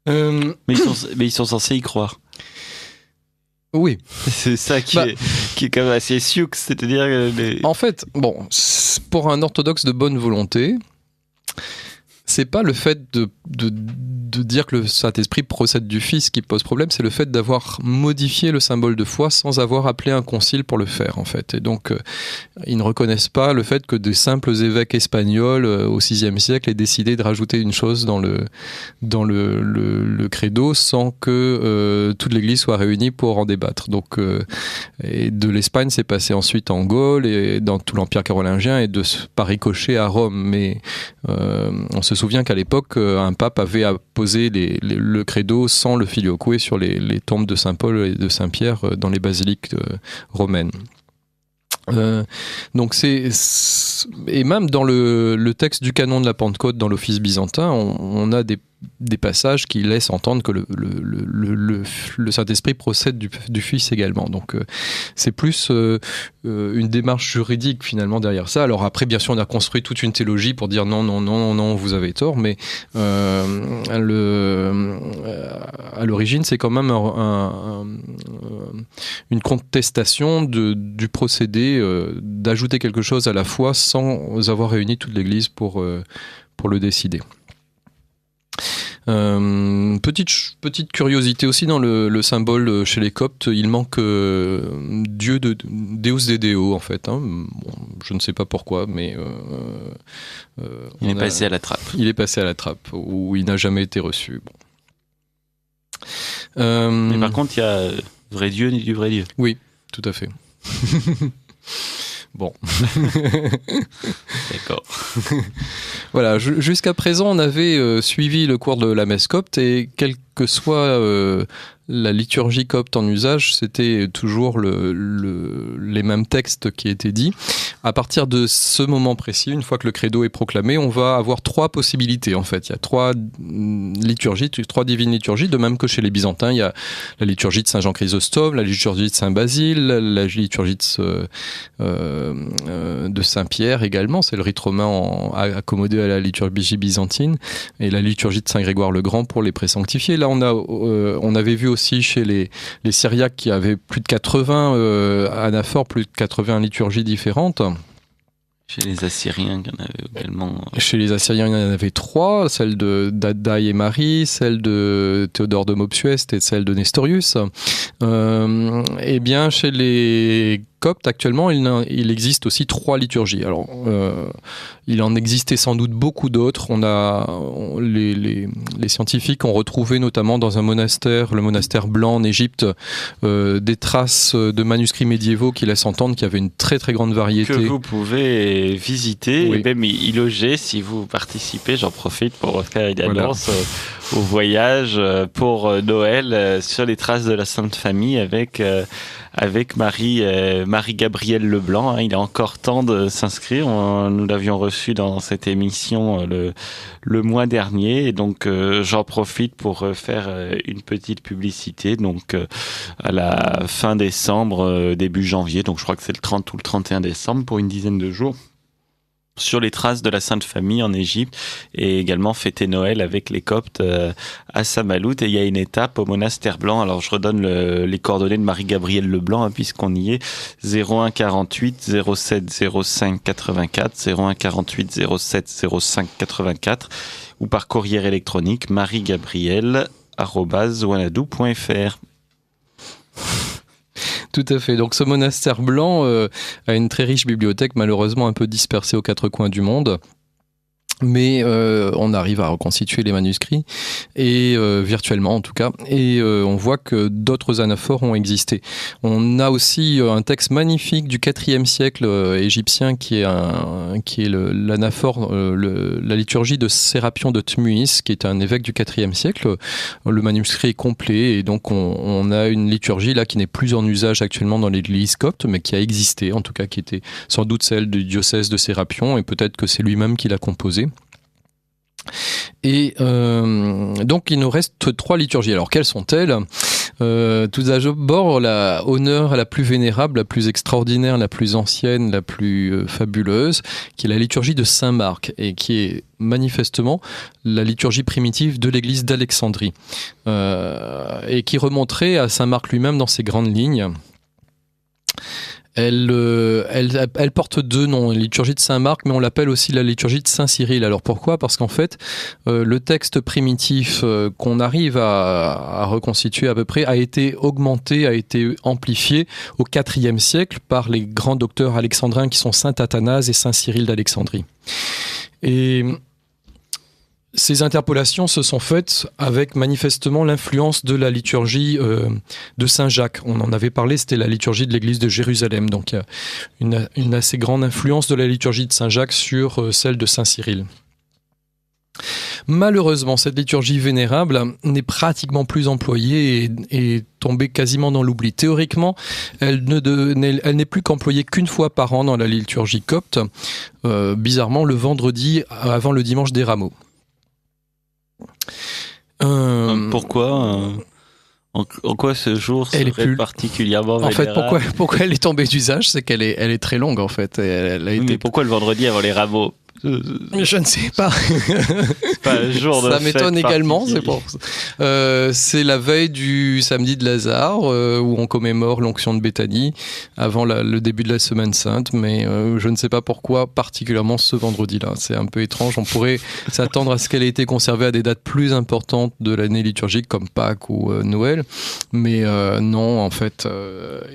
Mais ils sont censés y croire. Oui. C'est ça qui est quand même assez sioux, c'est-à-dire... En fait, pour un orthodoxe de bonne volonté... C'est pas le fait de dire que le Saint-Esprit procède du Fils qui pose problème, c'est le fait d'avoir modifié le symbole de foi sans avoir appelé un concile pour le faire, en fait. Et donc, ils ne reconnaissent pas le fait que des simples évêques espagnols au VIe siècle aient décidé de rajouter une chose dans le credo sans que toute l'Église soit réunie pour en débattre. Donc, et de l'Espagne, c'est passé ensuite en Gaule et dans tout l'Empire carolingien et par ricochet à Rome. Mais on se souvient qu'à l'époque, un pape avait apposé le credo sans le filioque sur les tombes de Saint Paul et de Saint Pierre dans les basiliques romaines. Donc et même dans le texte du canon de la Pentecôte dans l'office byzantin, on a des passages qui laissent entendre que le Saint-Esprit procède du Fils également. Donc c'est plus une démarche juridique finalement derrière ça. Alors après, bien sûr, on a construit toute une théologie pour dire non, vous avez tort, mais à l'origine, c'est quand même une contestation du procédé d'ajouter quelque chose à la foi sans avoir réuni toute l'Église pour le décider. Petite curiosité aussi dans le symbole chez les Coptes, il manque Dieu de Deus de Deo en fait. Hein. Bon, je ne sais pas pourquoi, mais il est passé à la trappe. Il est passé à la trappe, où il n'a jamais été reçu. Bon. Mais par contre, il y a vrai Dieu ni du vrai Dieu. Oui, tout à fait. Bon. D'accord. Voilà, jusqu'à présent, on avait suivi le cours de la messe copte et quel que soit la liturgie copte en usage, c'était toujours les mêmes textes qui étaient dits. À partir de ce moment précis, une fois que le credo est proclamé, on va avoir 3 possibilités en fait. Il y a 3 liturgies, 3 divines liturgies, de même que chez les Byzantins. Il y a la liturgie de Saint Jean Chrysostome, la liturgie de Saint Basile, la liturgie de Saint Pierre également. C'est le rite romain accommodé à la liturgie byzantine, et la liturgie de Saint Grégoire le Grand pour les présanctifiés. Là, on avait vu aussi chez les Syriaques qui avaient plus de 80 anaphores, plus de 80 liturgies différentes. Chez les Assyriens, il y en avait également. Chez les Assyriens, il y en avait 3, celle d'Addaï et Marie, celle de Théodore de Mopsueste et celle de Nestorius. Eh bien, chez les Coptes, actuellement, il existe aussi 3 liturgies. Alors, il en existait sans doute beaucoup d'autres. Les scientifiques ont retrouvé notamment dans un monastère, le monastère blanc en Égypte, des traces de manuscrits médiévaux qui laissent entendre qu'il y avait une très très grande variété. Que vous pouvez visiter, oui. Et même y loger si vous participez. J'en profite pour faire une annonce au voyage pour Noël sur les traces de la Sainte Famille avec Marie-Gabrielle Leblanc. Hein. Il est encore temps de s'inscrire. Nous l'avions reçu dans cette émission le mois dernier. Et donc, j'en profite pour faire une petite publicité. Donc, à la fin décembre, début janvier. Donc, je crois que c'est le 30 ou le 31 décembre pour une dizaine de jours. Sur les traces de la Sainte Famille en Égypte, et également fêter Noël avec les Coptes à Saint-Malout. Et il y a une étape au monastère blanc. Alors je redonne les coordonnées de Marie-Gabrielle Leblanc, hein, puisqu'on y est. 01 48 07 05 84, 01 48 07 05 84, ou par courrier électronique mariegabrielle@wanadoo.fr. Tout à fait. Donc ce monastère blanc a une très riche bibliothèque, malheureusement un peu dispersée aux 4 coins du monde. Mais on arrive à reconstituer les manuscrits, et virtuellement en tout cas, et on voit que d'autres anaphores ont existé. On a aussi un texte magnifique du IVe siècle égyptien qui est l'anaphore, la liturgie de Sérapion de Tmuis, qui est un évêque du IVe siècle. Le manuscrit est complet, et donc on a une liturgie là qui n'est plus en usage actuellement dans l'église copte, mais qui a existé, en tout cas qui était sans doute celle du diocèse de Sérapion, et peut-être que c'est lui-même qui l'a composée. Et donc il nous reste 3 liturgies. Alors quelles sont-elles ? Tout d'abord, honneur à la plus vénérable, la plus extraordinaire, la plus ancienne, la plus fabuleuse, qui est la liturgie de Saint Marc, et qui est manifestement la liturgie primitive de l'église d'Alexandrie, et qui remonterait à Saint Marc lui-même dans ses grandes lignes. Elle porte 2 noms, la liturgie de Saint Marc, mais on l'appelle aussi la liturgie de Saint Cyril. Alors pourquoi ? Parce qu'en fait, le texte primitif qu'on arrive à reconstituer à peu près a été augmenté, a été amplifié au IVe siècle par les grands docteurs alexandrins qui sont Saint Athanase et Saint Cyril d'Alexandrie. Et ces interpolations se sont faites avec manifestement l'influence de la liturgie de Saint Jacques. On en avait parlé, c'était la liturgie de l'église de Jérusalem. Donc il y a une assez grande influence de la liturgie de Saint Jacques sur celle de Saint Cyril. Malheureusement, cette liturgie vénérable n'est pratiquement plus employée et est tombée quasiment dans l'oubli. Théoriquement, elle n'est plus qu'employée qu'une fois par an dans la liturgie copte, bizarrement le vendredi avant le dimanche des Rameaux. Pourquoi en quoi ce jour serait particulièrement vénérable ? En fait, pourquoi elle est tombée d'usage, c'est qu'elle est très longue en fait. Elle a été... Mais pourquoi le vendredi avant les Rameaux ? Je ne sais pas. C'est pas un jour de Ça fête m'étonne également. particulier. C'est la veille du samedi de Lazare où on commémore l'onction de Béthanie avant le début de la Semaine Sainte. Mais je ne sais pas pourquoi particulièrement ce vendredi-là. C'est un peu étrange. On pourrait s'attendre à ce qu'elle ait été conservée à des dates plus importantes de l'année liturgique comme Pâques ou Noël. Mais non, en fait.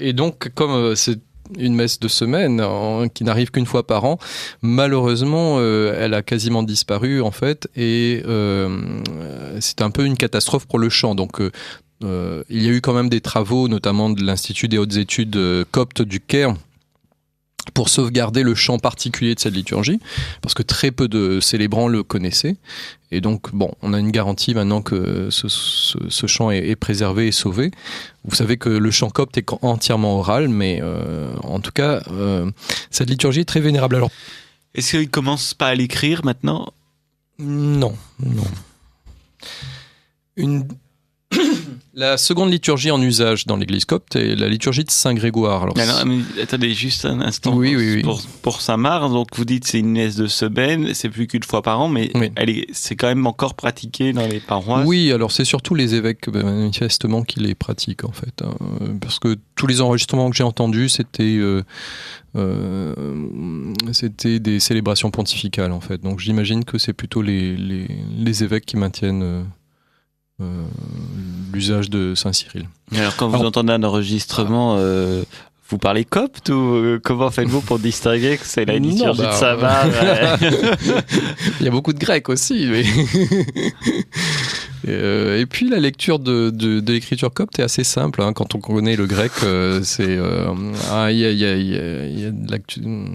Et donc, comme c'est une messe de semaine qui n'arrive qu'une fois par an. Malheureusement, elle a quasiment disparu en fait, et c'est un peu une catastrophe pour le chant. Donc, il y a eu quand même des travaux, notamment de l'Institut des hautes études coptes du Caire, pour sauvegarder le chant particulier de cette liturgie, parce que très peu de célébrants le connaissaient. Et donc, bon, on a une garantie maintenant que ce chant est préservé et sauvé. Vous savez que le chant copte est entièrement oral, mais en tout cas, cette liturgie est très vénérable. Alors, est-ce qu'il commence pas à l'écrire maintenant ? Non. La seconde liturgie en usage dans l'église copte est la liturgie de Saint Grégoire. Alors, mais attendez juste un instant. Oui. Pour Saint-Marc, donc vous dites c'est une messe de semaine, c'est plus qu'une fois par an, mais oui. C'est quand même encore pratiqué dans les paroisses. Oui, alors c'est surtout les évêques manifestement qui les pratiquent en fait, hein, parce que tous les enregistrements que j'ai entendus c'était des célébrations pontificales en fait. Donc j'imagine que c'est plutôt les évêques qui maintiennent l'usage de Saint-Cyril. Alors quand vous entendez un enregistrement, vous parlez copte ou comment faites-vous pour distinguer que c'est la liturgie de Saint-Marc Il y a beaucoup de grec aussi. Mais et puis la lecture de l'écriture copte est assez simple. Hein. Quand on connaît le grec,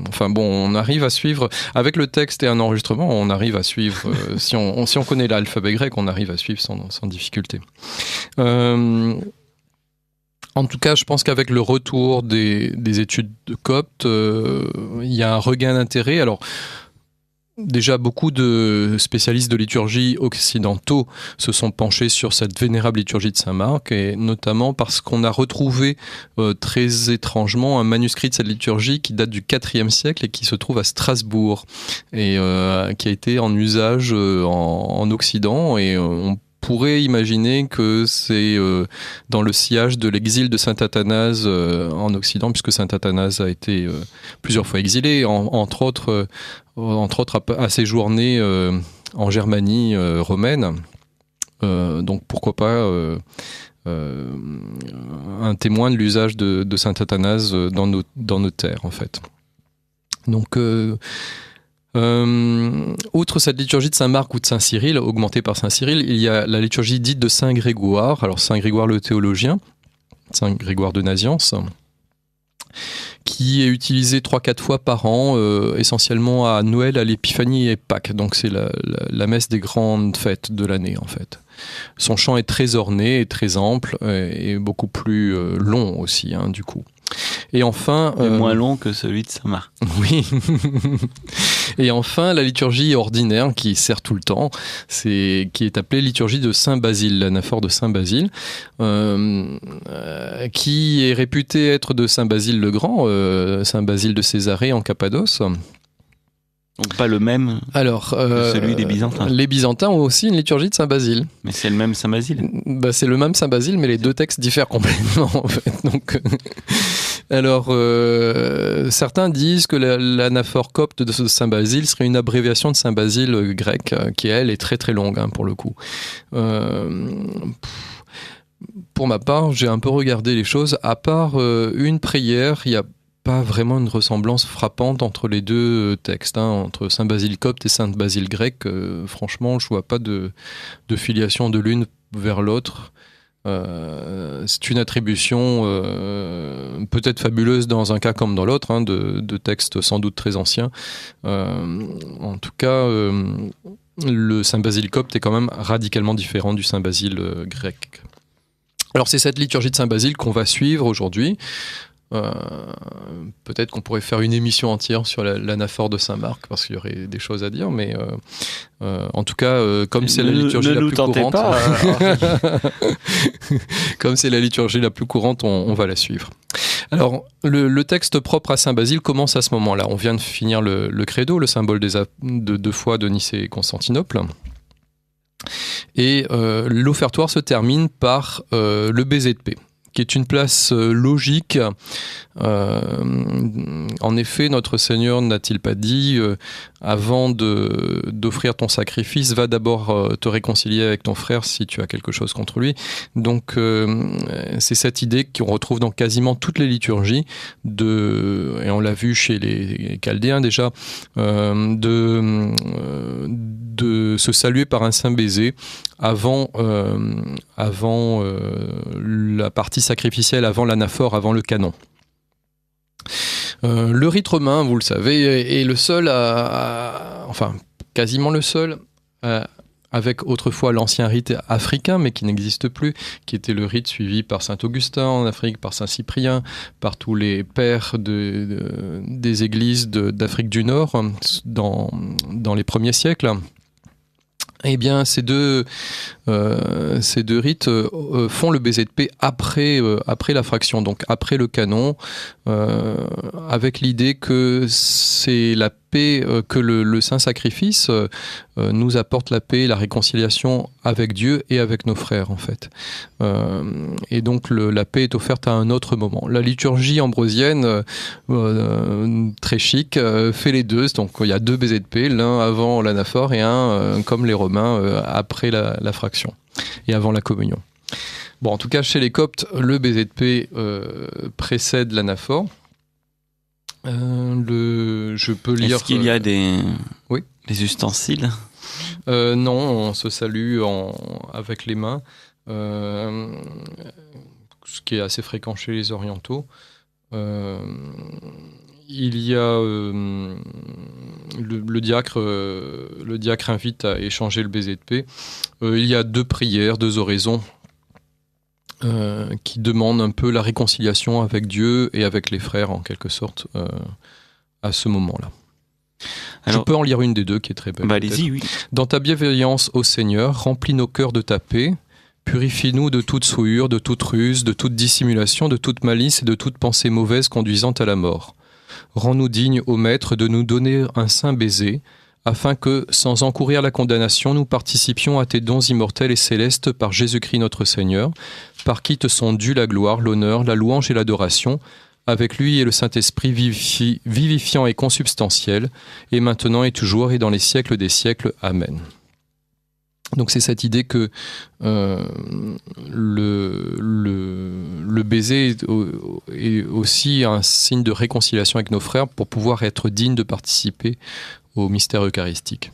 enfin bon, on arrive à suivre avec le texte et un enregistrement. On arrive à suivre. Si on connaît l'alphabet grec, on arrive à suivre sans difficulté. En tout cas, je pense qu'avec le retour des études de copte, il y a un regain d'intérêt. Alors, déjà, beaucoup de spécialistes de liturgie occidentaux se sont penchés sur cette vénérable liturgie de Saint-Marc, et notamment parce qu'on a retrouvé très étrangement un manuscrit de cette liturgie qui date du IVe siècle et qui se trouve à Strasbourg, et qui a été en usage en Occident, et on pourrait imaginer que c'est dans le sillage de l'exil de saint Athanase en Occident, puisque saint Athanase a été plusieurs fois exilé, entre autres à séjourner en Germanie romaine. Donc pourquoi pas un témoin de l'usage de saint Athanase dans nos terres en fait. Donc outre cette liturgie de Saint-Marc ou de Saint-Cyril, augmentée par Saint-Cyril, il y a la liturgie dite de Saint Grégoire. Alors Saint Grégoire le théologien, Saint Grégoire de Nazianze, qui est utilisée 3-4 fois par an, essentiellement à Noël, à l'Épiphanie et Pâques. Donc c'est la messe des grandes fêtes de l'année en fait. Son chant est très orné et très ample et beaucoup plus long aussi, hein, du coup. Et enfin, moins long que celui de Saint-Marc. Oui. Et enfin, la liturgie ordinaire qui sert tout le temps, qui est appelée liturgie de Saint Basile, l'anaphore de Saint Basile, qui est réputée être de Saint Basile le Grand, Saint Basile de Césarée en Cappadoce. Donc pas le même que celui des Byzantins. Les Byzantins ont aussi une liturgie de Saint Basile. Mais c'est le même Saint Basile. C'est le même Saint Basile, mais les deux textes diffèrent complètement en fait. Donc, alors, certains disent que l'anaphore copte de Saint Basile serait une abréviation de Saint Basile grec, qui elle est très très longue, hein, pour le coup. Pour ma part, j'ai un peu regardé les choses. À part une prière, il y a pas vraiment une ressemblance frappante entre les deux textes, hein, entre Saint Basile copte et Saint Basile grec. Franchement, je vois pas de filiation de l'une vers l'autre. C'est une attribution peut-être fabuleuse dans un cas comme dans l'autre, hein, de textes sans doute très anciens. En tout cas, le Saint Basile copte est quand même radicalement différent du Saint Basile grec. Alors c'est cette liturgie de Saint Basile qu'on va suivre aujourd'hui. Peut-être qu'on pourrait faire une émission entière sur l'anaphore de Saint-Marc, parce qu'il y aurait des choses à dire, mais en tout cas, comme c'est la liturgie la plus courante, comme c'est la liturgie la plus courante, on va la suivre. Alors, le texte propre à Saint Basile commence à ce moment-là. On vient de finir le credo, le symbole de foi de Nicée et Constantinople. Et l'offertoire se termine par le baiser de paix, qui est une place logique. En effet, notre Seigneur n'a-t-il pas dit avant d'offrir ton sacrifice, va d'abord te réconcilier avec ton frère si tu as quelque chose contre lui. Donc c'est cette idée qu'on retrouve dans quasiment toutes les liturgies, et on l'a vu chez les Chaldéens déjà, de se saluer par un saint baiser avant la partie sacrificielle, avant l'anaphore, avant le canon. Le rite romain, vous le savez, est le seul enfin quasiment le seul, avec autrefois l'ancien rite africain, mais qui n'existe plus, qui était le rite suivi par saint Augustin en Afrique, par saint Cyprien, par tous les pères des églises d'Afrique du Nord dans les premiers siècles. Eh bien, ces deux rites font le baiser de paix après la fraction, donc après le canon, avec l'idée que c'est la paix, que le saint sacrifice nous apporte la paix, la réconciliation avec Dieu et avec nos frères, en fait. Et donc la paix est offerte à un autre moment. La liturgie ambrosienne, très chic, fait les deux. Donc il y a deux baisers de paix, l'un avant l'anaphore et un, comme les Romains, après la fraction et avant la communion. Bon, en tout cas, chez les Coptes, le baiser de paix précède l'anaphore. Je peux lire. Est-ce qu'il y a des ustensiles? Non, on se salue avec les mains, ce qui est assez fréquent chez les orientaux. Il y a le diacre invite à échanger le baiser de paix. Il y a deux prières, deux oraisons qui demandent un peu la réconciliation avec Dieu et avec les frères, en quelque sorte, à ce moment-là. Alors, je peux en lire une des deux qui est très belle. Allez-y, oui. Dans ta bienveillance, ô Seigneur, remplis nos cœurs de ta paix. Purifie-nous de toute souillure, de toute ruse, de toute dissimulation, de toute malice et de toute pensée mauvaise conduisant à la mort. Rends-nous dignes, ô Maître, de nous donner un saint baiser, afin que, sans encourir la condamnation, nous participions à tes dons immortels et célestes par Jésus-Christ notre Seigneur, par qui te sont dus la gloire, l'honneur, la louange et l'adoration, avec lui et le Saint-Esprit vivifiant et consubstantiel, et maintenant et toujours et dans les siècles des siècles. Amen. Donc c'est cette idée que le baiser est aussi un signe de réconciliation avec nos frères pour pouvoir être digne de participer au mystère eucharistique.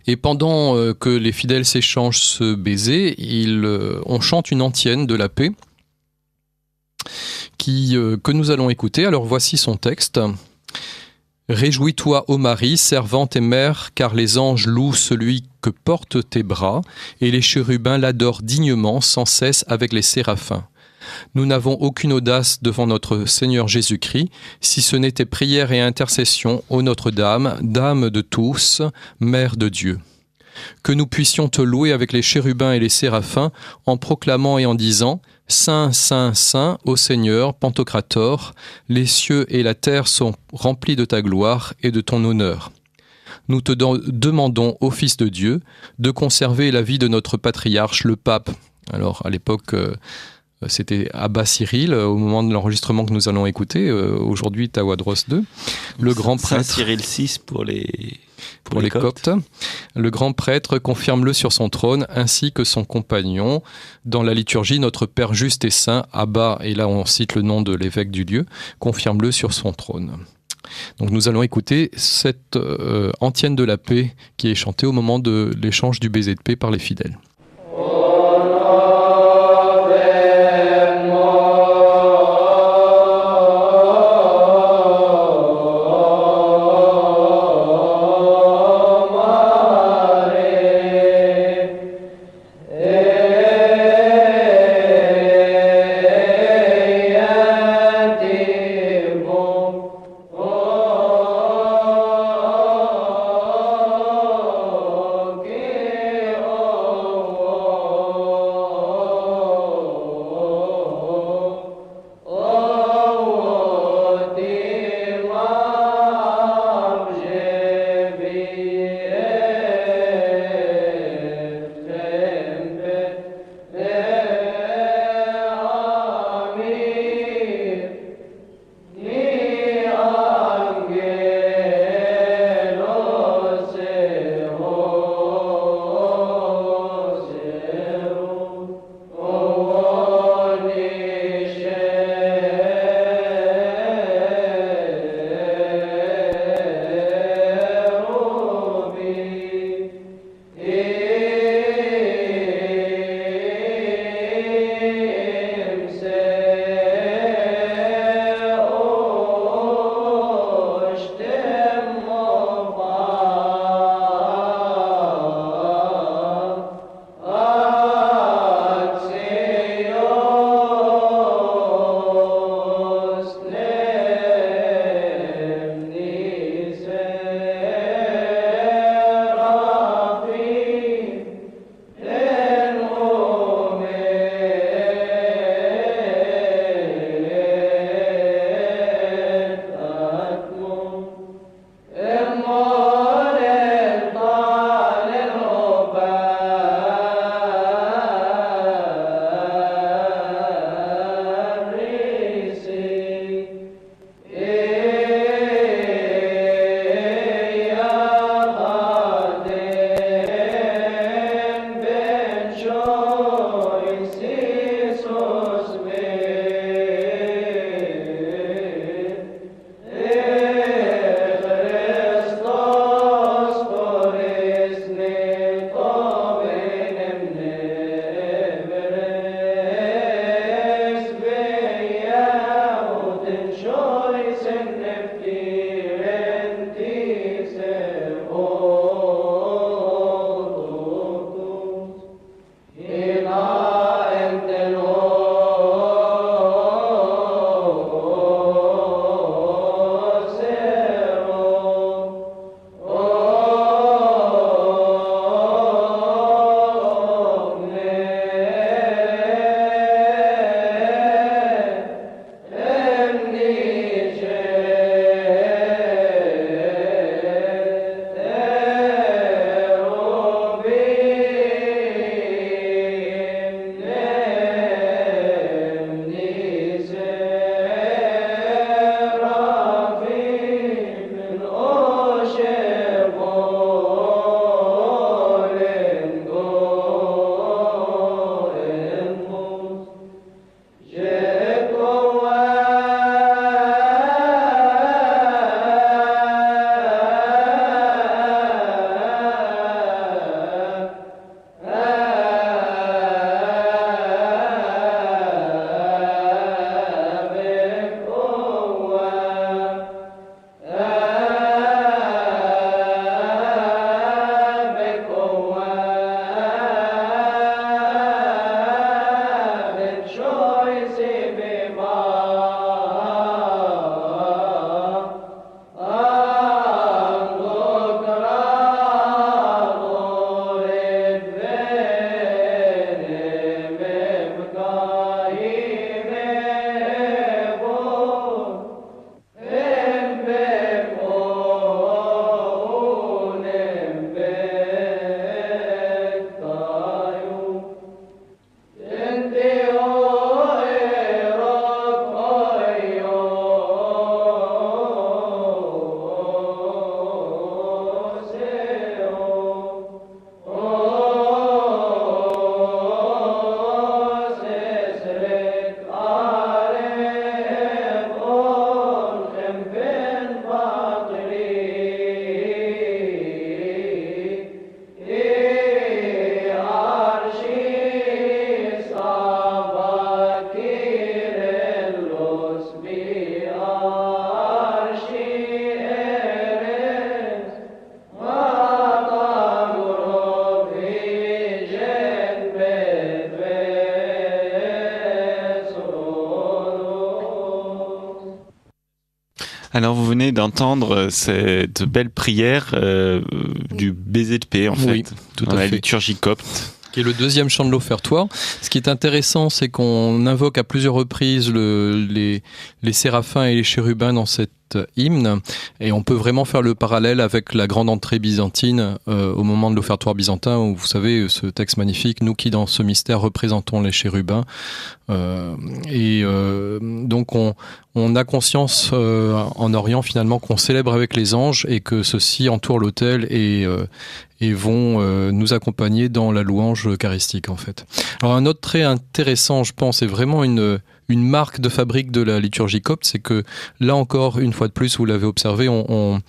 Et pendant que les fidèles s'échangent ce baiser, on chante une antienne de la paix que nous allons écouter. Alors voici son texte. Réjouis-toi, ô Marie, servante et mère, car les anges louent celui que portent tes bras, et les chérubins l'adorent dignement, sans cesse avec les séraphins. Nous n'avons aucune audace devant notre Seigneur Jésus-Christ, si ce n'est tes prières et intercessions, ô Notre-Dame, Dame de tous, Mère de Dieu. Que nous puissions te louer avec les chérubins et les séraphins, en proclamant et en disant « Saint, Saint, Saint, ô Seigneur, Pantocrator, les cieux et la terre sont remplis de ta gloire et de ton honneur. » Nous te demandons, ô Fils de Dieu, de conserver la vie de notre patriarche, le pape. Alors, à l'époque, c'était Abba Cyril, au moment de l'enregistrement que nous allons écouter, aujourd'hui Tawadros II, le grand prêtre. Saint Cyril VI pour les Coptes. Le grand prêtre confirme-le sur son trône, ainsi que son compagnon. Dans la liturgie, notre Père juste et saint, Abba, et là on cite le nom de l'évêque du lieu, confirme-le sur son trône. Donc nous allons écouter cette antienne de la paix qui est chantée au moment de l'échange du baiser de paix par les fidèles. Oh Alors vous venez d'entendre cette belle prière du baiser de paix en fait, oui, tout dans à la fait. liturgie copte. Qui est le deuxième chant de l'offertoire. Ce qui est intéressant, c'est qu'on invoque à plusieurs reprises les séraphins et les chérubins dans cet hymne, et on peut vraiment faire le parallèle avec la grande entrée byzantine au moment de l'offertoire byzantin, où vous savez ce texte magnifique, nous qui dans ce mystère représentons les chérubins, donc on a conscience en Orient finalement qu'on célèbre avec les anges et que ceux-ci entourent l'autel et vont nous accompagner dans la louange eucharistique en fait. Alors un autre trait intéressant, je pense, est vraiment une marque de fabrique de la liturgie copte, c'est que là encore, une fois de plus, vous l'avez observé, on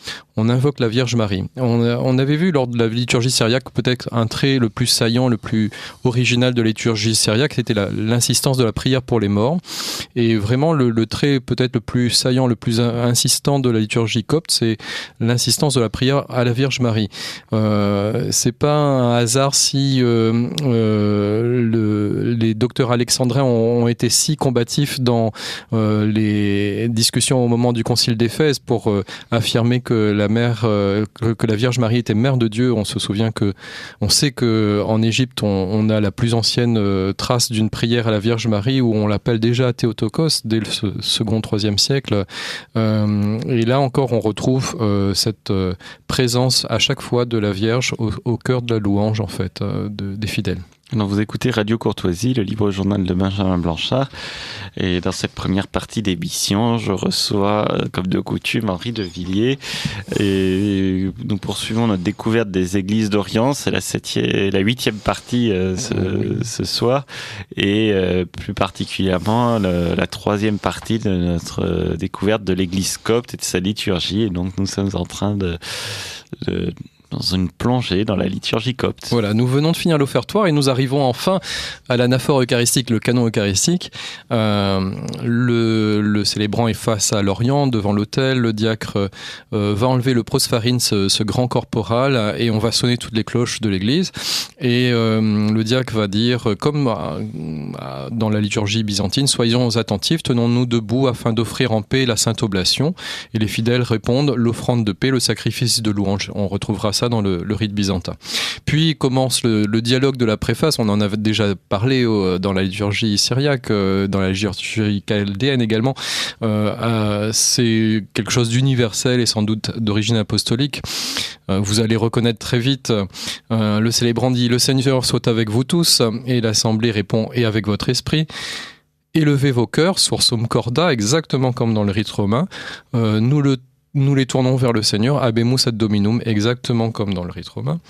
invoque la Vierge Marie. On avait vu lors de la liturgie syriaque peut-être un trait le plus saillant, le plus original de la liturgie syriaque, c'était l'insistance de la prière pour les morts. Et vraiment, le trait peut-être le plus saillant, le plus insistant de la liturgie copte, c'est l'insistance de la prière à la Vierge Marie. C'est pas un hasard si les docteurs alexandrins ont été si combatifs dans les discussions au moment du concile d'Éphèse pour affirmer que la Vierge Marie était mère de Dieu. On se souvient on sait que en Égypte on a la plus ancienne trace d'une prière à la Vierge Marie où on l'appelle déjà Théotokos dès le second, troisième siècle. Et là encore on retrouve cette présence à chaque fois de la Vierge au cœur de la louange en fait des fidèles. Alors vous écoutez Radio Courtoisie, le libre journal de Benjamin Blanchard. Et dans cette première partie d'émission, je reçois, comme de coutume, Henri de Villiers. Et nous poursuivons notre découverte des églises d'Orient. C'est la 8e partie ce soir. Et plus particulièrement, la 3e partie de notre découverte de l'église copte et de sa liturgie. Et donc nous sommes en train dans une plongée dans la liturgie copte. Voilà, nous venons de finir l'offertoire et nous arrivons enfin à l'anaphore eucharistique, le canon eucharistique. Le célébrant est face à l'Orient, devant l'autel. Le diacre va enlever le prospharine, ce grand corporal, et on va sonner toutes les cloches de l'église. Et le diacre va dire, comme dans la liturgie byzantine, soyons attentifs, tenons-nous debout afin d'offrir en paix la sainte oblation. Et les fidèles répondent, l'offrande de paix, le sacrifice de louange. On retrouvera ça dans le rite byzantin. Puis commence le dialogue de la préface. On en avait déjà parlé dans la liturgie syriaque, dans la liturgie chaldéenne également. C'est quelque chose d'universel et sans doute d'origine apostolique. Vous allez reconnaître très vite, le célébrant dit « Le Seigneur soit avec vous tous » et l'assemblée répond « Et avec votre esprit ». Élevez vos cœurs, sursum corda, exactement comme dans le rite romain. Nous les tournons vers le Seigneur, habemus ad dominum, exactement comme dans le rite romain.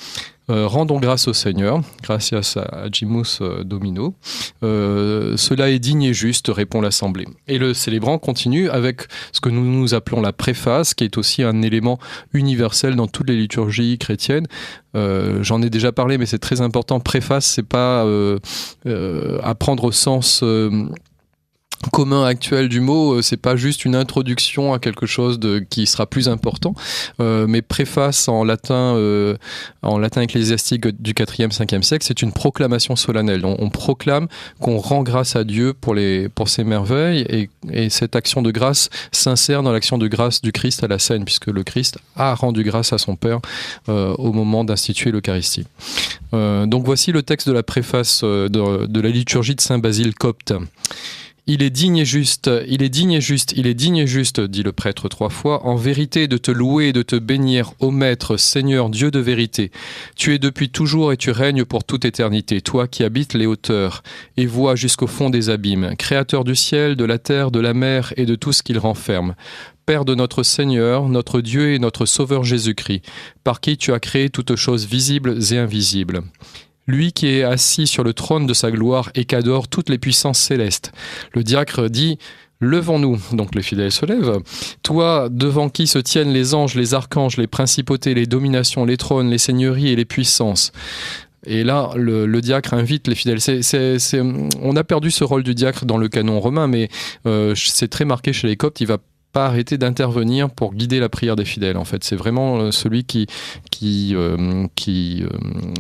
Rendons grâce au Seigneur, gratias agimus domino. Cela est digne et juste, répond l'assemblée. Et le célébrant continue avec ce que nous appelons la préface, qui est aussi un élément universel dans toutes les liturgies chrétiennes. J'en ai déjà parlé, mais c'est très important. Préface, c'est pas à prendre au sens commun actuel du mot, c'est pas juste une introduction à quelque chose qui sera plus important, mais préface en latin ecclésiastique du 4e, 5e siècle, c'est une proclamation solennelle. On proclame qu'on rend grâce à Dieu pour ses merveilles, et cette action de grâce s'insère dans l'action de grâce du Christ à la scène, puisque le Christ a rendu grâce à son Père au moment d'instituer l'Eucharistie. Donc voici le texte de la préface de la liturgie de Saint Basile copte. Il est digne et juste, il est digne et juste, il est digne et juste, dit le prêtre 3 fois, en vérité de te louer et de te bénir, ô Maître, Seigneur, Dieu de vérité. Tu es depuis toujours et tu règnes pour toute éternité, toi qui habites les hauteurs et vois jusqu'au fond des abîmes, créateur du ciel, de la terre, de la mer et de tout ce qu'il renferme. Père de notre Seigneur, notre Dieu et notre Sauveur Jésus-Christ, par qui tu as créé toutes choses visibles et invisibles. Lui qui est assis sur le trône de sa gloire et qu'adore toutes les puissances célestes. Le diacre dit « Levons-nous », donc les fidèles se lèvent. « Toi, devant qui se tiennent les anges, les archanges, les principautés, les dominations, les trônes, les seigneuries et les puissances. » Et là, le diacre invite les fidèles. On a perdu ce rôle du diacre dans le canon romain, mais c'est très marqué chez les Coptes. Il va pas arrêter d'intervenir pour guider la prière des fidèles. En fait, c'est vraiment celui qui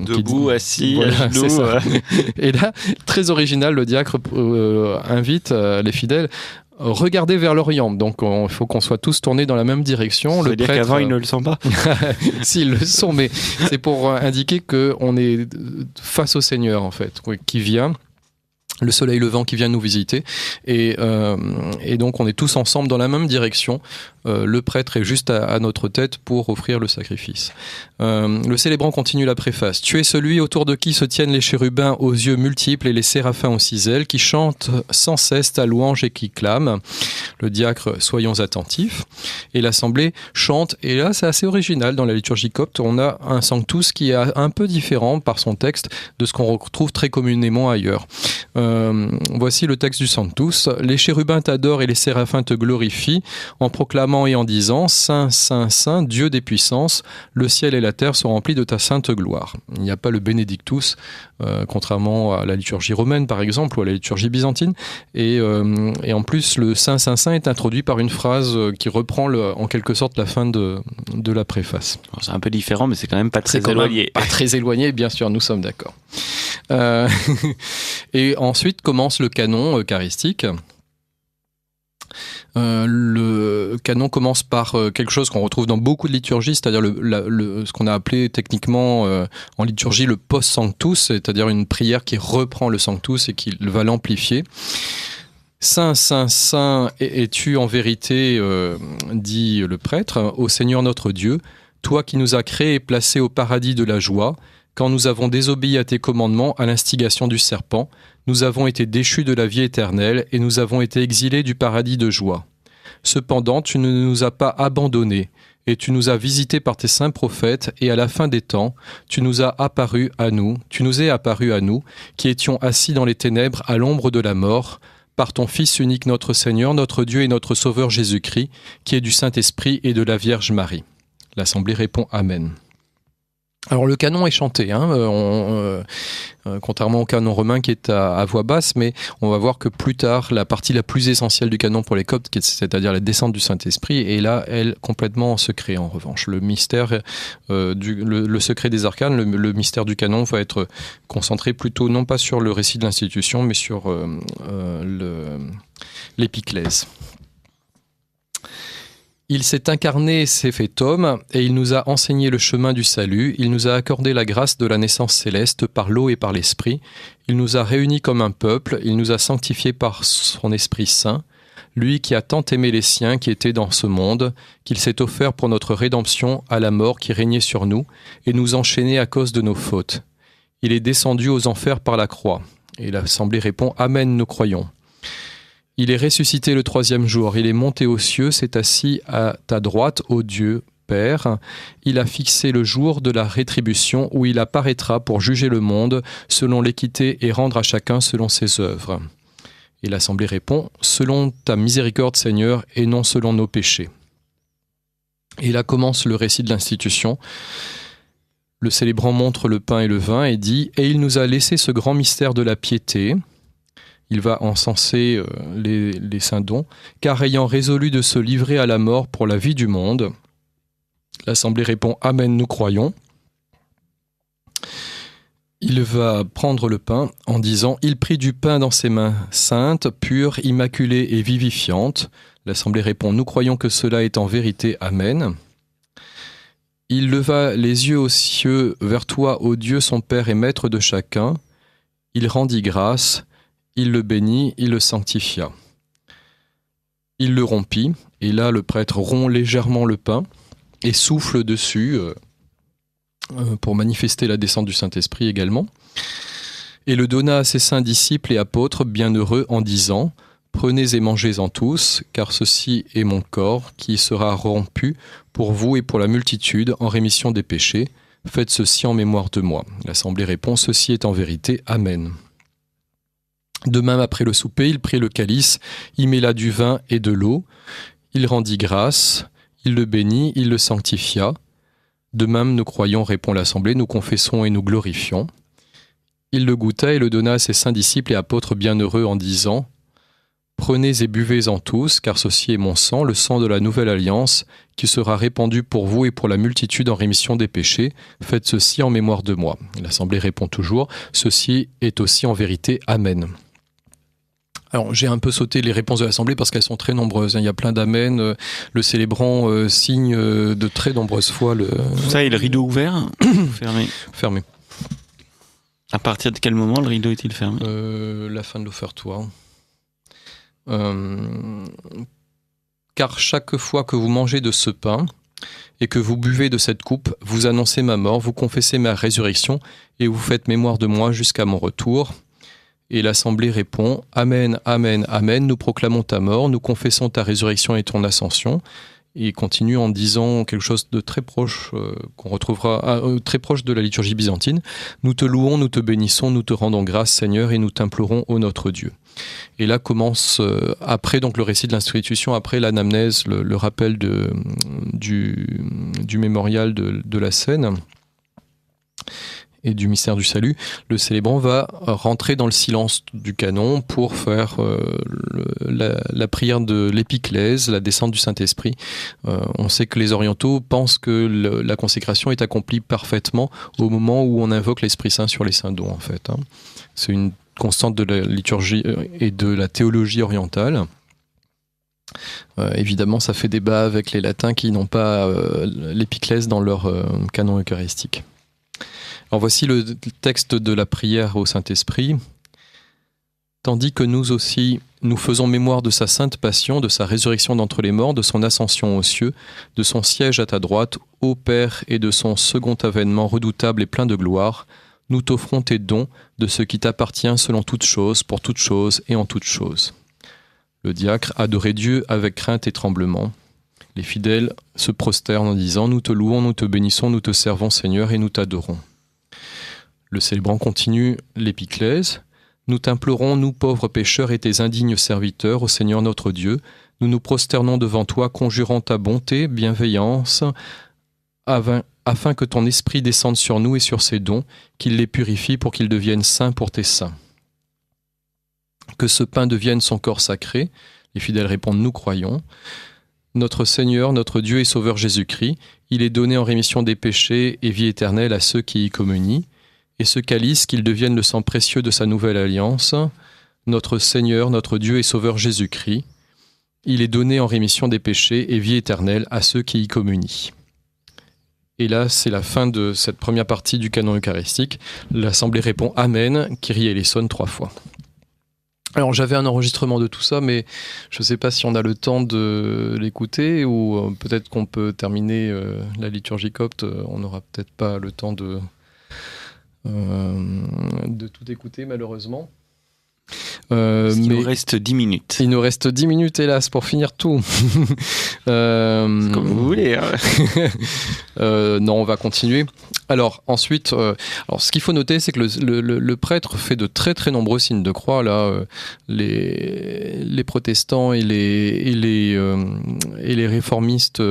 debout, assis, voilà, à genoux. Et là, très original, le diacre invite les fidèles. Regardez vers l'Orient, donc il faut qu'on soit tous tournés dans la même direction. Ça veut dire qu'avant ils ne le sont pas. S'ils le sont, mais c'est pour indiquer qu'on est face au Seigneur en fait, qui vient. Le soleil levant qui vient nous visiter, et donc on est tous ensemble dans la même direction. Le prêtre est juste à notre tête pour offrir le sacrifice. Le célébrant continue la préface. Tu es celui autour de qui se tiennent les chérubins aux yeux multiples et les séraphins aux 6 ailes, qui chantent sans cesse ta louange et qui clament. Le diacre, soyons attentifs. Et l'assemblée chante, et là c'est assez original dans la liturgie copte. On a un sanctus qui est un peu différent par son texte de ce qu'on retrouve très communément ailleurs. Voici le texte du Sanctus. Les chérubins t'adorent et les séraphins te glorifient en proclamant et en disant « Saint, Saint, Saint, Dieu des puissances, le ciel et la terre sont remplis de ta sainte gloire ». Il n'y a pas le Benedictus, contrairement à la liturgie romaine par exemple ou à la liturgie byzantine. Et en plus, le Saint, Saint, Saint est introduit par une phrase qui reprend en quelque sorte la fin de la préface. C'est un peu différent, mais c'est quand même pas très éloigné. Pas très éloigné, bien sûr, nous sommes d'accord. Et ensuite commence le canon eucharistique. Le canon commence par quelque chose qu'on retrouve dans beaucoup de liturgies, c'est-à-dire ce qu'on a appelé techniquement en liturgie le post-sanctus, c'est-à-dire une prière qui reprend le sanctus et qui va l'amplifier. Saint, Saint, Saint es-tu en vérité, dit le prêtre, ô Seigneur notre Dieu, toi qui nous as créés et placés au paradis de la joie, quand nous avons désobéi à tes commandements à l'instigation du serpent, nous avons été déchus de la vie éternelle et nous avons été exilés du paradis de joie. Cependant, tu ne nous as pas abandonnés et tu nous as visités par tes saints prophètes et à la fin des temps, tu nous es apparu à nous, qui étions assis dans les ténèbres à l'ombre de la mort, par ton Fils unique notre Seigneur, notre Dieu et notre Sauveur Jésus-Christ, qui est du Saint-Esprit et de la Vierge Marie. L'Assemblée répond Amen. Alors le canon est chanté, contrairement au canon romain qui est à voix basse, mais on va voir que plus tard, la partie la plus essentielle du canon pour les Coptes, c'est-à-dire la descente du Saint-Esprit, est là, elle, complètement en secret en revanche. Le mystère, le secret des arcanes, le mystère du canon va être concentré plutôt non pas sur le récit de l'institution, mais sur l'épiclèse. Il s'est incarné, s'est fait homme, et il nous a enseigné le chemin du salut. Il nous a accordé la grâce de la naissance céleste par l'eau et par l'esprit. Il nous a réunis comme un peuple. Il nous a sanctifiés par son Esprit Saint. Lui qui a tant aimé les siens qui étaient dans ce monde, qu'il s'est offert pour notre rédemption à la mort qui régnait sur nous, et nous enchaînait à cause de nos fautes. Il est descendu aux enfers par la croix. Et l'Assemblée répond « Amen, nous croyons ». Il est ressuscité le 3e jour, il est monté aux cieux, s'est assis à ta droite, ô Dieu, Père. Il a fixé le jour de la rétribution où il apparaîtra pour juger le monde selon l'équité et rendre à chacun selon ses œuvres. Et l'Assemblée répond, selon ta miséricorde, Seigneur, et non selon nos péchés. Et là commence le récit de l'institution. Le célébrant montre le pain et le vin et dit « Et il nous a laissé ce grand mystère de la piété ». Il va encenser les saints dons, car ayant résolu de se livrer à la mort pour la vie du monde, l'Assemblée répond « Amen, nous croyons ». Il va prendre le pain en disant « Il prit du pain dans ses mains saintes, pures, immaculées et vivifiantes ». L'Assemblée répond « Nous croyons que cela est en vérité. Amen ». Il leva les yeux aux cieux vers toi, ô Dieu, son Père et Maître de chacun. Il rendit grâce. Il le bénit, il le sanctifia. Il le rompit, et là le prêtre rompt légèrement le pain et souffle dessus pour manifester la descente du Saint-Esprit également. Et le donna à ses saints disciples et apôtres bienheureux en disant « Prenez et mangez-en tous, car ceci est mon corps qui sera rompu pour vous et pour la multitude en rémission des péchés. Faites ceci en mémoire de moi. » L'Assemblée répond « Ceci est en vérité. Amen. » De même, après le souper, il prit le calice, y mêla du vin et de l'eau. Il rendit grâce, il le bénit, il le sanctifia. De même, nous croyons, répond l'Assemblée, nous confessons et nous glorifions. Il le goûta et le donna à ses saints disciples et apôtres bienheureux en disant « Prenez et buvez-en tous, car ceci est mon sang, le sang de la nouvelle alliance, qui sera répandu pour vous et pour la multitude en rémission des péchés. Faites ceci en mémoire de moi. » L'Assemblée répond toujours « Ceci est aussi en vérité. Amen. » Alors, j'ai un peu sauté les réponses de l'Assemblée parce qu'elles sont très nombreuses. Il y a plein d'amen. Le célébrant signe de très nombreuses fois le... Ça, et le rideau ouvert fermé. Fermé. À partir de quel moment le rideau est-il fermé ? La fin de l'offertoire. Car chaque fois que vous mangez de ce pain et que vous buvez de cette coupe, vous annoncez ma mort, vous confessez ma résurrection et vous faites mémoire de moi jusqu'à mon retour. Et l'Assemblée répond « Amen, Amen, Amen, nous proclamons ta mort, nous confessons ta résurrection et ton ascension. » Et il continue en disant quelque chose de très proche, qu'on retrouvera très proche de la liturgie byzantine. « Nous te louons, nous te bénissons, nous te rendons grâce, Seigneur, et nous t'implorons, ô notre Dieu. » Et là commence, après donc le récit de l'institution, après l'anamnèse, le rappel du mémorial de la scène et du mystère du salut, le célébrant va rentrer dans le silence du canon pour faire la prière de l'épiclèse, la descente du Saint-Esprit. On sait que les orientaux pensent que la consécration est accomplie parfaitement au moment où on invoque l'Esprit Saint sur les saints dons, en fait. C'est une constante de la liturgie et de la théologie orientale. Évidemment, ça fait débat avec les latins qui n'ont pas l'épiclèse dans leur canon eucharistique. Alors voici le texte de la prière au Saint-Esprit. « Tandis que nous aussi, nous faisons mémoire de sa sainte passion, de sa résurrection d'entre les morts, de son ascension aux cieux, de son siège à ta droite, ô Père, et de son second avènement redoutable et plein de gloire, nous t'offrons tes dons de ce qui t'appartient selon toutes choses, pour toutes choses et en toutes choses. » Le diacre adorait Dieu avec crainte et tremblement. Les fidèles se prosternent en disant « Nous te louons, nous te bénissons, nous te servons Seigneur et nous t'adorons. » Le célébrant continue l'épiclèse. « Nous t'implorons, nous pauvres pécheurs et tes indignes serviteurs, ô Seigneur notre Dieu, nous nous prosternons devant toi, conjurant ta bonté, bienveillance, afin que ton esprit descende sur nous et sur ces dons, qu'il les purifie pour qu'ils deviennent saints pour tes saints. Que ce pain devienne son corps sacré. Les fidèles répondent, nous croyons. Notre Seigneur, notre Dieu et Sauveur Jésus-Christ, il est donné en rémission des péchés et vie éternelle à ceux qui y communient. Et ce calice, qu'il devienne le sang précieux de sa nouvelle alliance. Notre Seigneur, notre Dieu et Sauveur Jésus-Christ, il est donné en rémission des péchés et vie éternelle à ceux qui y communient. Et là, c'est la fin de cette première partie du canon eucharistique. L'Assemblée répond Amen, Kyrie eleison 3 fois. Alors j'avais un enregistrement de tout ça, mais je ne sais pas si on a le temps de l'écouter ou peut-être qu'on peut terminer la liturgie copte. On n'aura peut-être pas le temps de tout écouter malheureusement. Il nous reste 10 minutes. Il nous reste 10 minutes, hélas, pour finir tout. Comme vous voulez. Hein. Non, on va continuer. Alors, ensuite, ce qu'il faut noter, c'est que le prêtre fait de très très nombreux signes de croix. Là, les protestants et les réformistes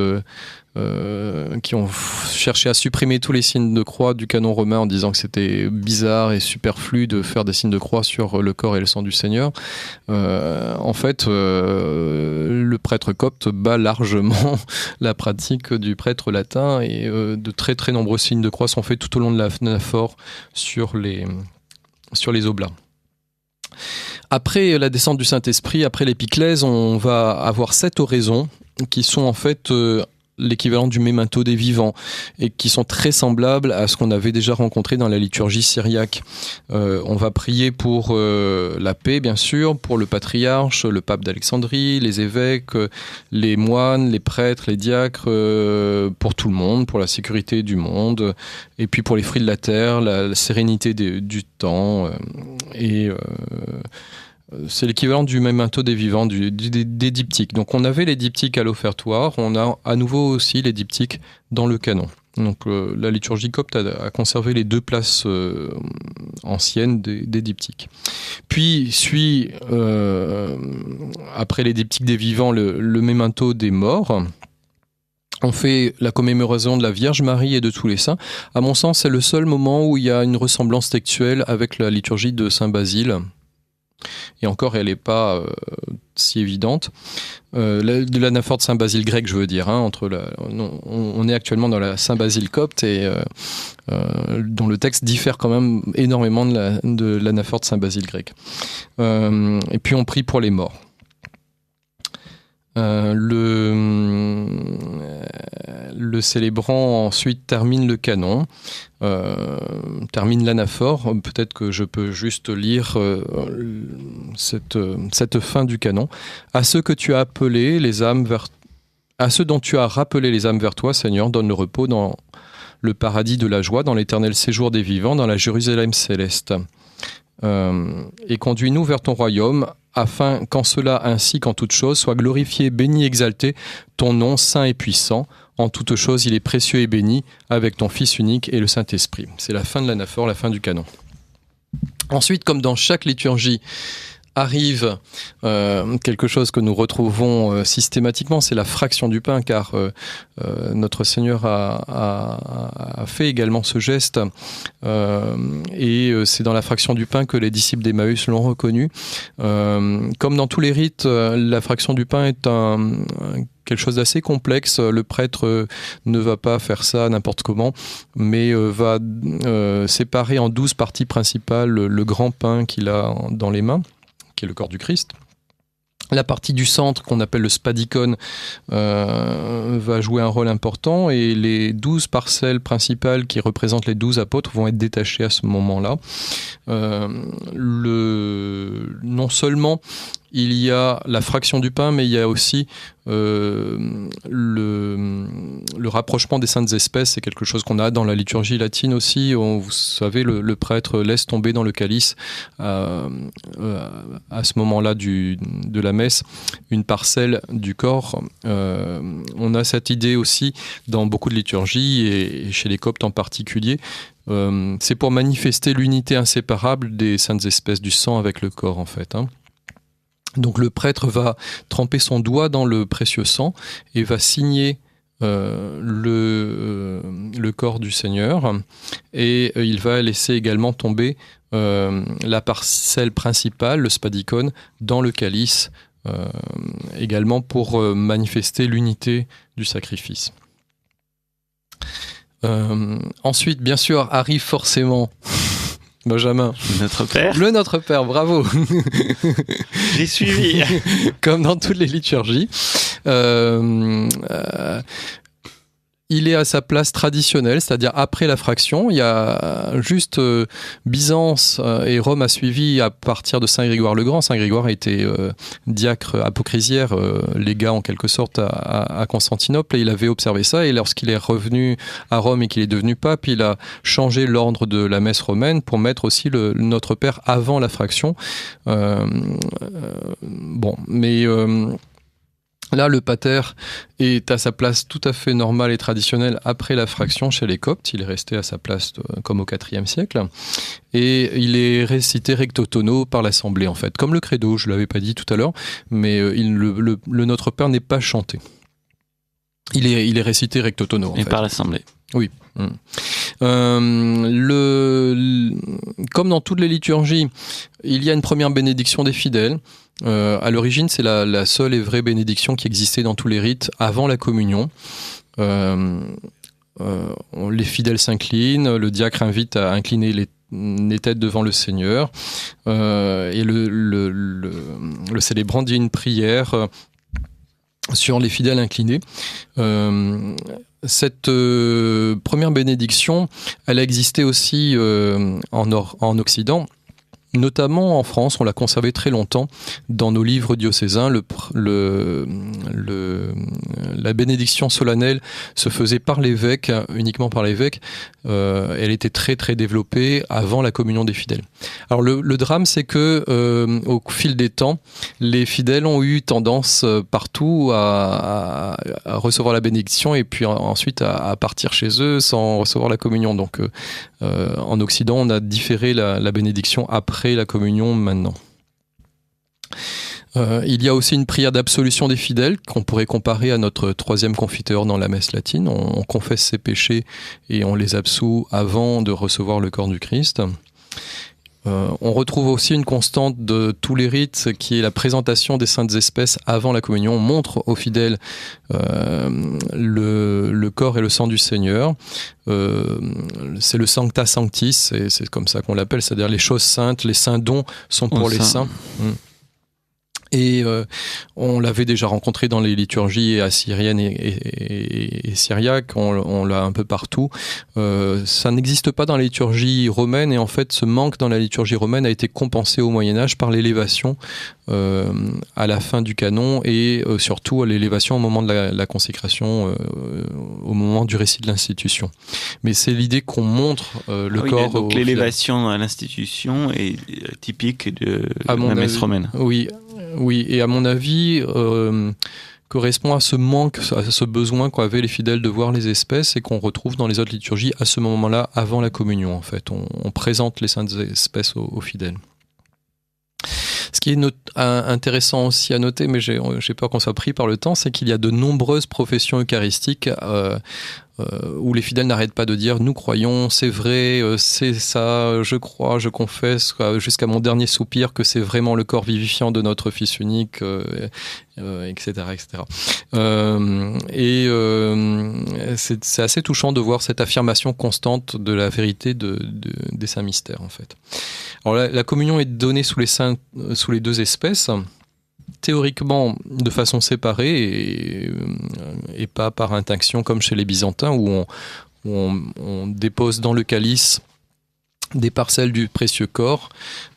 qui ont cherché à supprimer tous les signes de croix du canon romain en disant que c'était bizarre et superflu de faire des signes de croix sur le corps et le sang du Seigneur. En fait, le prêtre copte bat largement la pratique du prêtre latin et de très très nombreux signes de croix sont faits tout au long de l'anaphore sur les oblats. Après la descente du Saint-Esprit, après l'épiclèse, on va avoir 7 oraisons qui sont en fait l'équivalent du mémento des vivants et qui sont très semblables à ce qu'on avait déjà rencontré dans la liturgie syriaque. On va prier pour la paix, bien sûr, pour le patriarche, le pape d'Alexandrie, les évêques, les moines, les prêtres, les diacres, pour tout le monde, pour la sécurité du monde, et puis pour les fruits de la terre, la sérénité du temps, c'est l'équivalent du mémento des vivants, des diptyques. Donc on avait les diptyques à l'offertoire, on a à nouveau aussi les diptyques dans le canon. Donc la liturgie copte a conservé les 2 places anciennes des diptyques. Puis suit, après les diptyques des vivants, le mémento des morts. On fait la commémoration de la Vierge Marie et de tous les saints. À mon sens, c'est le seul moment où il y a une ressemblance textuelle avec la liturgie de Saint Basile. Et encore, elle n'est pas si évidente. De l'anaphore de Saint Basile grec, je veux dire. Hein, on est actuellement dans la Saint Basile copte et dont le texte diffère quand même énormément de l'anaphore de Saint Basile grec. Et puis on prie pour les morts. Le célébrant ensuite termine le canon, termine l'anaphore. Peut-être que je peux juste lire cette fin du canon. À ceux que tu as appelés les âmes à ceux dont tu as rappelé les âmes vers toi, Seigneur, donne le repos dans le paradis de la joie, dans l'éternel séjour des vivants, dans la Jérusalem céleste. Et conduis-nous vers ton royaume, afin qu'en cela ainsi qu'en toute chose soit glorifié, béni, exalté ton nom saint et puissant. En toute chose, il est précieux et béni avec ton Fils unique et le Saint-Esprit. C'est la fin de l'anaphore, la fin du canon. Ensuite, comme dans chaque liturgie, arrive quelque chose que nous retrouvons systématiquement, c'est la fraction du pain, car notre Seigneur a fait également ce geste, et c'est dans la fraction du pain que les disciples d'Emmaüs l'ont reconnu. Comme dans tous les rites, la fraction du pain est quelque chose d'assez complexe. Le prêtre ne va pas faire ça n'importe comment, mais va séparer en 12 parties principales le grand pain qu'il a dans les mains, qui est le corps du Christ. La partie du centre, qu'on appelle le spadicone, va jouer un rôle important, et les 12 parcelles principales qui représentent les 12 apôtres vont être détachées à ce moment-là. Non seulement il y a la fraction du pain, mais il y a aussi le rapprochement des saintes espèces. C'est quelque chose qu'on a dans la liturgie latine aussi. Vous savez, le prêtre laisse tomber dans le calice à ce moment-là de la messe une parcelle du corps. On a cette idée aussi dans beaucoup de liturgies, et chez les coptes en particulier. C'est pour manifester l'unité inséparable des saintes espèces du sang avec le corps, en fait, hein. Donc le prêtre va tremper son doigt dans le précieux sang et va signer le le corps du Seigneur, et il va laisser également tomber la parcelle principale, le spadicone, dans le calice, également pour manifester l'unité du sacrifice. Ensuite, bien sûr, arrive forcément Benjamin. Notre Père. Le Notre Père, bravo. J'ai suivi. Comme dans toutes les liturgies. Il est à sa place traditionnelle, c'est-à-dire après la fraction. Il y a juste Byzance et Rome a suivi à partir de Saint Grégoire le Grand. Saint Grégoire a été diacre apocrysiaire, légat en quelque sorte à Constantinople, et il avait observé ça. Et lorsqu'il est revenu à Rome et qu'il est devenu pape, il a changé l'ordre de la messe romaine pour mettre aussi le Notre Père avant la fraction. Là, le pater est à sa place tout à fait normale et traditionnelle après la fraction chez les Coptes. Il est resté à sa place comme au IVe siècle. Et il est récité recto tono par l'Assemblée, en fait. Comme le credo, je ne l'avais pas dit tout à l'heure, mais le Notre Père n'est pas chanté. Il est récité recto tono, en fait. Et par l'Assemblée. Oui. Comme dans toutes les liturgies, il y a une première bénédiction des fidèles. À l'origine, c'est la seule et vraie bénédiction qui existait dans tous les rites avant la communion. Les fidèles s'inclinent, le diacre invite à incliner les têtes devant le Seigneur, et le célébrant dit une prière sur les fidèles inclinés. Cette première bénédiction, elle a existé aussi en Occident. Notamment en France, on l'a conservé très longtemps dans nos livres diocésains. La bénédiction solennelle se faisait par l'évêque, uniquement par l'évêque. Elle était très très développée avant la communion des fidèles. Alors le drame, c'est que au fil des temps, les fidèles ont eu tendance partout à recevoir la bénédiction et puis ensuite à partir chez eux sans recevoir la communion. Donc en Occident, on a différé la bénédiction après la communion maintenant. Il y a aussi une prière d'absolution des fidèles qu'on pourrait comparer à notre troisième confiteor dans la messe latine. On confesse ses péchés et on les absout avant de recevoir le corps du Christ. On retrouve aussi une constante de tous les rites qui est la présentation des saintes espèces avant la communion. On montre aux fidèles le corps et le sang du Seigneur. C'est le Sancta Sanctis, c'est comme ça qu'on l'appelle, c'est-à-dire les choses saintes, les saints dons sont pour les saints. Et on l'avait déjà rencontré dans les liturgies assyriennes et syriaques, on l'a un peu partout. Ça n'existe pas dans la liturgie romaine, et en fait ce manque dans la liturgie romaine a été compensé au Moyen-Âge par l'élévation à la fin du canon, et surtout à l'élévation au moment de la consécration, au moment du récit de l'institution. Mais c'est l'idée qu'on montre le corps. Donc l'élévation à l'institution est typique de la messe romaine. Oui, et à mon avis, correspond à ce manque, à ce besoin qu'avaient les fidèles de voir les espèces et qu'on retrouve dans les autres liturgies à ce moment-là, avant la communion en fait. On présente les saintes espèces aux fidèles. Ce qui est intéressant aussi à noter, mais j'ai peur qu'on soit pris par le temps, c'est qu'il y a de nombreuses professions eucharistiques où les fidèles n'arrêtent pas de dire « nous croyons, c'est vrai, c'est ça, je crois, je confesse jusqu'à mon dernier soupir que c'est vraiment le corps vivifiant de notre Fils unique, etc. etc. » C'est assez touchant de voir cette affirmation constante de la vérité des saints mystères en fait. Alors la communion est donnée sous les deux espèces, théoriquement de façon séparée et pas par intinction comme chez les Byzantins où on dépose dans le calice des parcelles du précieux corps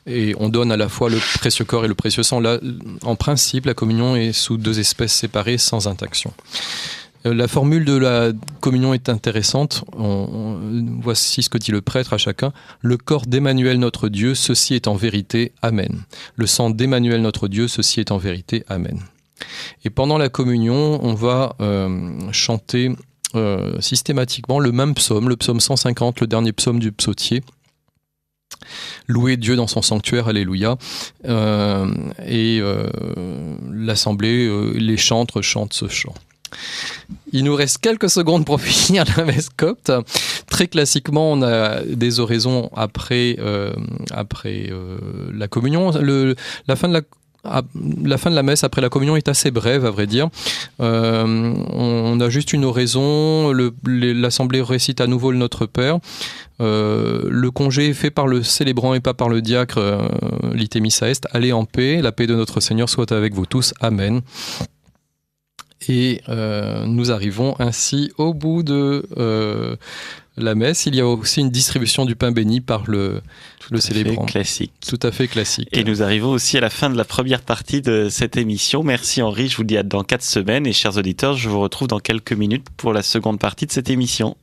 et on donne à la fois le précieux corps et le précieux sang. Là, en principe, la communion est sous deux espèces séparées sans intinction. La formule de la communion est intéressante. Voici ce que dit le prêtre à chacun. Le corps d'Emmanuel notre Dieu, ceci est en vérité. Amen. Le sang d'Emmanuel notre Dieu, ceci est en vérité. Amen. Et pendant la communion, on va chanter systématiquement le même psaume, le psaume 150, le dernier psaume du psautier. Louer Dieu dans son sanctuaire, alléluia. L'assemblée, les chantres chantent ce chant. Il nous reste quelques secondes pour finir la messe copte. Très classiquement, on a des oraisons après la communion. La fin de la messe après la communion est assez brève, à vrai dire. On a juste une oraison, l'assemblée récite à nouveau le Notre Père. Le congé est fait par le célébrant et pas par le diacre, Lite missa est. Allez en paix, la paix de notre Seigneur soit avec vous tous. Amen. Et nous arrivons ainsi au bout de la messe. Il y a aussi une distribution du pain béni par le célébrant. Classique. Tout à fait classique. Et nous arrivons aussi à la fin de la première partie de cette émission. Merci Henri, je vous dis à dans 4 semaines. Et chers auditeurs, je vous retrouve dans quelques minutes pour la seconde partie de cette émission.